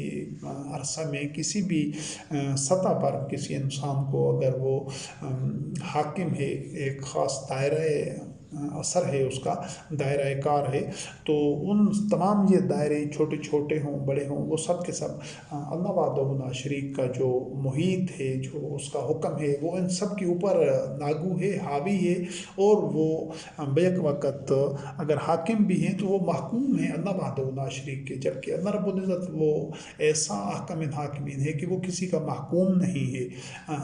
عرصہ میں کسی بھی سطح پر کسی انسان کو اگر وہ حاکم ہے ایک خاص دائرہ اثر ہے، اس کا دائرہ کار ہے، تو ان تمام یہ دائرے چھوٹے چھوٹے ہوں بڑے ہوں، وہ سب کے سب اللہ وحدہ لا شریک کا جو محیط ہے، جو اس کا حکم ہے، وہ ان سب کے اوپر لاگو ہے، حاوی ہے، اور وہ بیک وقت اگر حاکم بھی ہیں تو وہ محکوم ہیں اللہ وحدہ لا شریک کے، جبکہ اللہ رب العزت وہ ایسا احکم الحاکمین ہے کہ وہ کسی کا محکوم نہیں ہے۔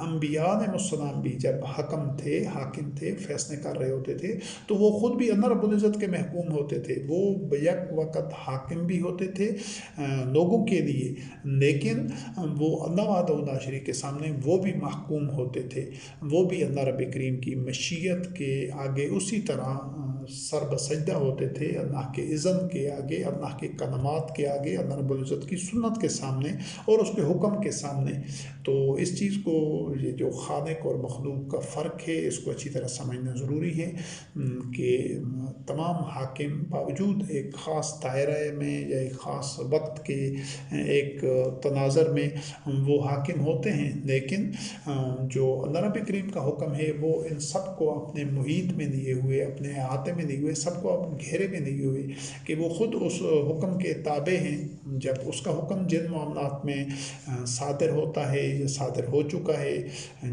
انبیاء علیہ السلام بھی جب حکم تھے، حاکم تھے، فیصلے کر رہے ہوتے تھے، تو وہ خود بھی اللہ رب العزت کے محکوم ہوتے تھے، وہ بیک وقت حاکم بھی ہوتے تھے لوگوں کے لیے، لیکن وہ اللہ وحدہ لا شریک کے سامنے وہ بھی محکوم ہوتے تھے، وہ بھی اللہ رب کریم کی مشیت کے آگے اسی طرح سر بسجدہ ہوتے تھے، اللہ کے اذن کے آگے، اللہ کے کلمات کے آگے، اللہ رب العزت کی سنت کے سامنے اور اس کے حکم کے سامنے۔ تو اس چیز کو، یہ جو خالق اور مخلوق کا فرق ہے، اس کو اچھی طرح سمجھنا ضروری ہے کہ تمام حاکم باوجود ایک خاص دائرہ میں یا ایک خاص وقت کے ایک تناظر میں وہ حاکم ہوتے ہیں، لیکن جو اللہ رب کریم کا حکم ہے وہ ان سب کو اپنے محیط میں لیے ہوئے، اپنے احاطے میں لیے ہوئے، سب کو اپنے گھیرے میں لیے ہوئے، کہ وہ خود اس حکم کے تابع ہیں۔ جب اس کا حکم جن معاملات میں صادر ہوتا ہے یا صادر ہو چکا ہے،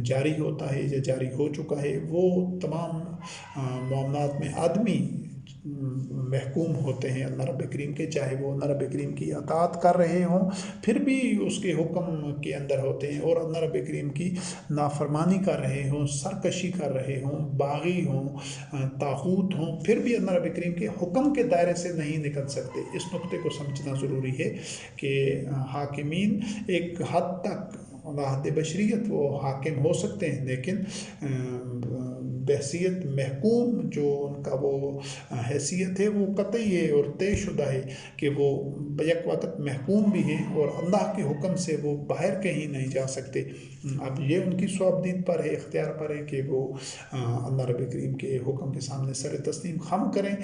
جاری ہوتا ہے یا جاری ہو چکا ہے، وہ تمام معاملات میں آدمی محکوم ہوتے ہیں اللہ رب کریم کے، چاہے وہ اللہ رب کریم کی اطاعت کر رہے ہوں پھر بھی اس کے حکم کے اندر ہوتے ہیں، اور اللہ رب کریم کی نافرمانی کر رہے ہوں، سرکشی کر رہے ہوں، باغی ہوں، طاغوت ہوں، پھر بھی اللہ رب کریم کے حکم کے دائرے سے نہیں نکل سکتے۔ اس نقطے کو سمجھنا ضروری ہے کہ حاکمین ایک حد تک عہد بشریت وہ حاکم ہو سکتے ہیں، لیکن بحیثیت محکوم جو ان کا وہ حیثیت ہے وہ قطعی ہے اور طے شدہ ہے کہ وہ بیک وقت محکوم بھی ہیں، اور اللہ کے حکم سے وہ باہر کہیں نہیں جا سکتے۔ اب یہ ان کی صوابدید پر ہے، اختیار پر ہے کہ وہ اللہ رب کریم کے حکم کے سامنے سر تسلیم خم کریں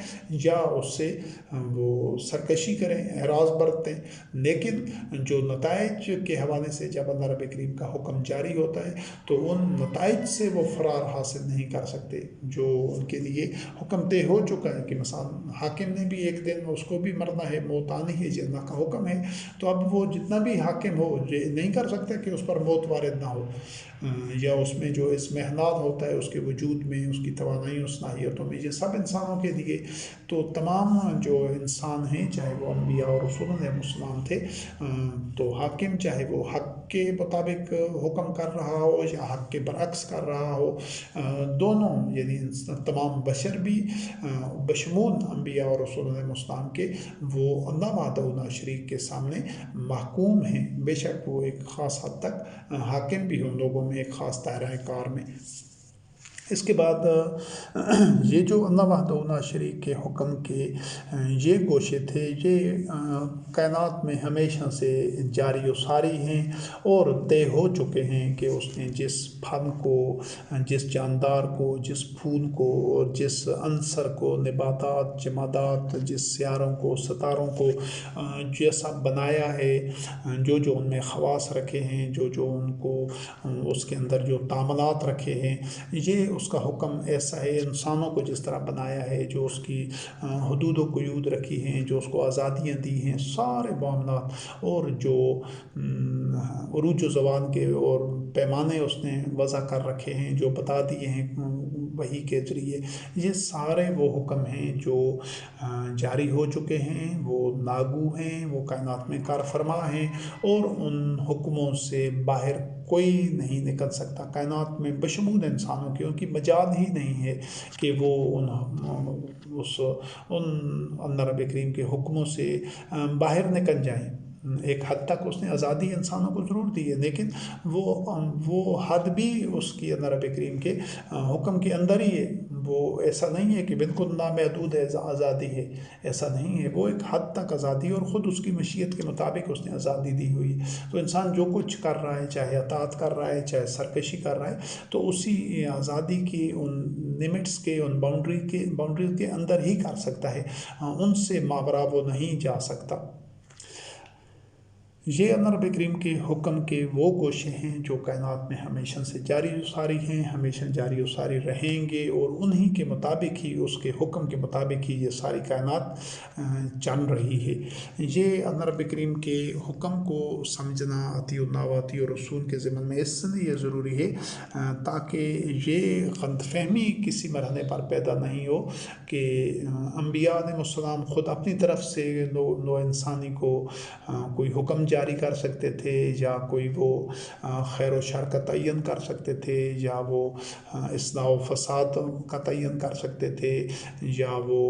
یا اس سے وہ سرکشی کریں، اعراض برتیں، لیکن جو نتائج کے حوالے سے جب اللہ رب کریم کا حکم جاری ہوتا ہے تو ان نتائج سے وہ فرار حاصل نہیں کر سکتے جو ان کے لیے حکم طے ہو چکا ہے، کہ مثلا حاکم نے بھی ایک دن اس کو بھی مرنا ہے، موت آنی ہے، یہ اللہ کا حکم ہے، تو اب وہ جتنا بھی حاکم ہو یہ نہیں کر سکتا کہ اس پر موت وارد نہ ہو، یا اس میں جو اسمحلال ہوتا ہے اس کے وجود میں، اس کی توانائی اور صلاحیتوں میں، یہ سب انسانوں کے لیے، تو تمام جو انسان ہیں چاہے وہ انبیاء اور رسول علیہ السلام تھے، تو حاکم چاہے وہ حق کے مطابق حکم کر رہا ہو یا حق کے برعکس کر رہا ہو، دونوں یعنی تمام بشر بھی بشمول انبیاء اور رسول علیہ السلام کے، وہ اللہ وحدہ لا شریک کے سامنے محکوم ہیں، بے شک وہ ایک خاص حد تک حاکم بھی ہوں لوگوں میں، ایک خاص دائرہ کار میں۔ اس کے بعد یہ جو اللہ وحدہ لا شریک کے حکم کے یہ گوشے تھے، یہ کائنات میں ہمیشہ سے جاری و ساری ہیں اور طے ہو چکے ہیں کہ اس نے جس پھل کو، جس جاندار کو، جس پھول کو اور جس عنصر کو، نباتات، جمادات، جس سیاروں کو، ستاروں کو جیسا بنایا ہے، جو جو ان میں خواص رکھے ہیں، جو جو ان کو اس کے اندر جو تعاملات رکھے ہیں، یہ اس کا حکم ایسا ہے۔ انسانوں کو جس طرح بنایا ہے، جو اس کی حدود و قیود رکھی ہیں، جو اس کو آزادیاں دی ہیں، سارے معاملات، اور جو عروج و زوال کے اور پیمانے اس نے وضع کر رکھے ہیں، جو بتا دیے ہیں وحی کے ذریعے، یہ سارے وہ حکم ہیں جو جاری ہو چکے ہیں، وہ لاگو ہیں، وہ کائنات میں کار فرما ہیں، اور ان حکموں سے باہر کوئی نہیں نکل سکتا کائنات میں بشمول انسانوں کے، ان کی مجال ہی نہیں ہے کہ وہ ان اللہ رب کریم کے حکموں سے باہر نکل جائیں۔ ایک حد تک اس نے آزادی انسانوں کو ضرور دی ہے، لیکن وہ حد بھی اس کی اللہ رب کریم کے حکم کے اندر ہی ہے، وہ ایسا نہیں ہے کہ بالکل نامحدود آزادی ہے، ایسا نہیں ہے، وہ ایک حد تک آزادی، اور خود اس کی مشیت کے مطابق اس نے آزادی دی ہوئی ہے۔ تو انسان جو کچھ کر رہا ہے، چاہے اطاعت کر رہا ہے، چاہے سرکشی کر رہا ہے، تو اسی آزادی کی ان لمٹس کے، ان باؤنڈریز کے اندر ہی کر سکتا ہے، ان سے ماوراء وہ نہیں جا سکتا۔ یہ اللہ رب کریم کے حکم کے وہ گوشے ہیں جو کائنات میں ہمیشہ سے جاری و ساری ہیں، ہمیشہ جاری و ساری رہیں گے، اور انہی کے مطابق ہی، اس کے حکم کے مطابق ہی یہ ساری کائنات چل رہی ہے۔ یہ اللہ رب کریم کے حکم کو سمجھنا اطیع اللہ و اطیع الرسول کے ضمن میں اس لیے ضروری ہے تاکہ یہ غلط فہمی کسی مرحلے پر پیدا نہیں ہو کہ انبیاء علیہ السلام خود اپنی طرف سے نوع انسانی کو کوئی حکم جاری کر سکتے تھے، یا کوئی وہ خیر و شر کا تعین کر سکتے تھے، یا وہ اصلاح و فساد کا تعین کر سکتے تھے، یا وہ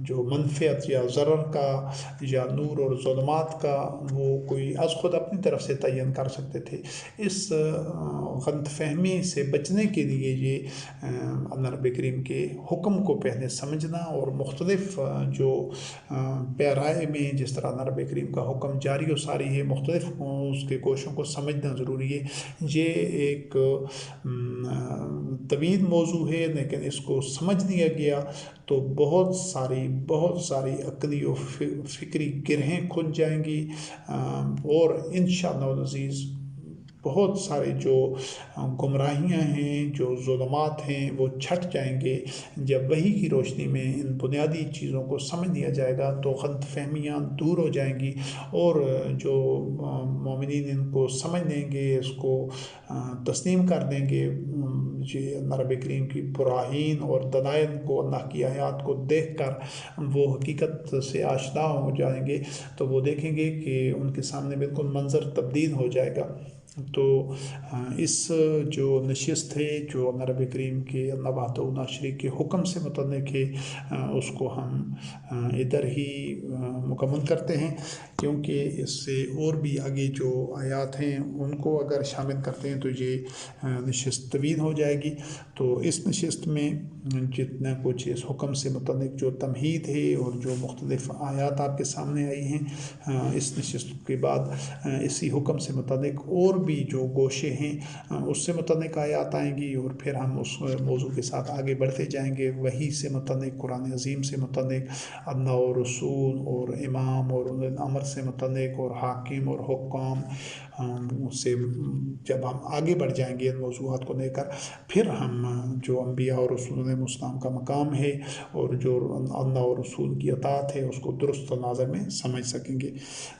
جو منفعت یا ضرر کا یا نور اور ظلمات کا وہ کوئی از خود اپنی طرف سے تعین کر سکتے تھے۔ اس غلط فہمی سے بچنے کے لیے یہ اللہ رب کریم کے حکم کو پہلے سمجھنا، اور مختلف جو پیرائے میں جس طرح اللہ رب کریم کا حکم جاری و ساری ہے، مختلف اس کے گوشوں کو سمجھنا ضروری ہے۔ یہ ایک طویل موضوع ہے، لیکن اس کو سمجھ لیا گیا تو بہت ساری عقلی و فکری گرہیں کھل جائیں گی، اور انشاءاللہ العزیز بہت سارے جو گمراہیاں ہیں، جو ظلمات ہیں، وہ چھٹ جائیں گے۔ جب وحی کی روشنی میں ان بنیادی چیزوں کو سمجھ لیا جائے گا تو غلط فہمیاں دور ہو جائیں گی، اور جو مومنین ان کو سمجھ لیں گے، اس کو تسلیم کر دیں گے، یہ اللہ رب کریم کی براہین اور دلائل کو، اللہ کی آیات کو دیکھ کر وہ حقیقت سے آشنا ہو جائیں گے، تو وہ دیکھیں گے کہ ان کے سامنے بالکل منظر تبدیل ہو جائے گا۔ تو اس جو نشست ہے، جو اللہ رب کریم کے اللہ وحدہ لا شریک کے حکم سے متعلق ہے، اس کو ہم ادھر ہی مکمل کرتے ہیں، کیونکہ اس سے اور بھی آگے جو آیات ہیں ان کو اگر شامل کرتے ہیں تو یہ نشست طویل ہو جائے گی۔ تو اس نشست میں جتنا کچھ اس حکم سے متعلق جو تمہید ہے اور جو مختلف آیات آپ کے سامنے آئی ہیں، اس نشست کے بعد اسی حکم سے متعلق اور بھی جو گوشے ہیں اس سے متعلق آیات آئیں گی، اور پھر ہم اس موضوع کے ساتھ آگے بڑھتے جائیں گے، وحی سے متعلق، قرآن عظیم سے متعلق، اللہ اور رسول اور امام اور امر سے متعلق، اور حاکم اور حکام سے جب ہم آگے بڑھ جائیں گے ان موضوعات کو لے کر، پھر ہم جو انبیاء اور رسول علیہ السلام کا مقام ہے اور جو اللہ اور رسول کی اطاعت ہے اس کو درست انداز میں سمجھ سکیں گے۔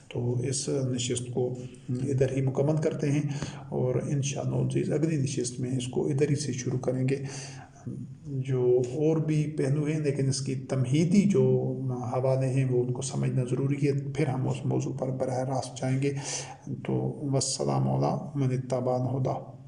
تو اس نشست کو ادھر ہی مکمل کرتے ہیں، اور انشاءاللہ اگلی نشست میں اس کو ادھر ہی سے شروع کریں گے۔ جو اور بھی پہلو ہیں، لیکن اس کی تمہیدی جو حوالے ہیں وہ ان کو سمجھنا ضروری ہے، پھر ہم اس موضوع پر براہ راست جائیں گے۔ تو والسلام علی من اتبع الہدی۔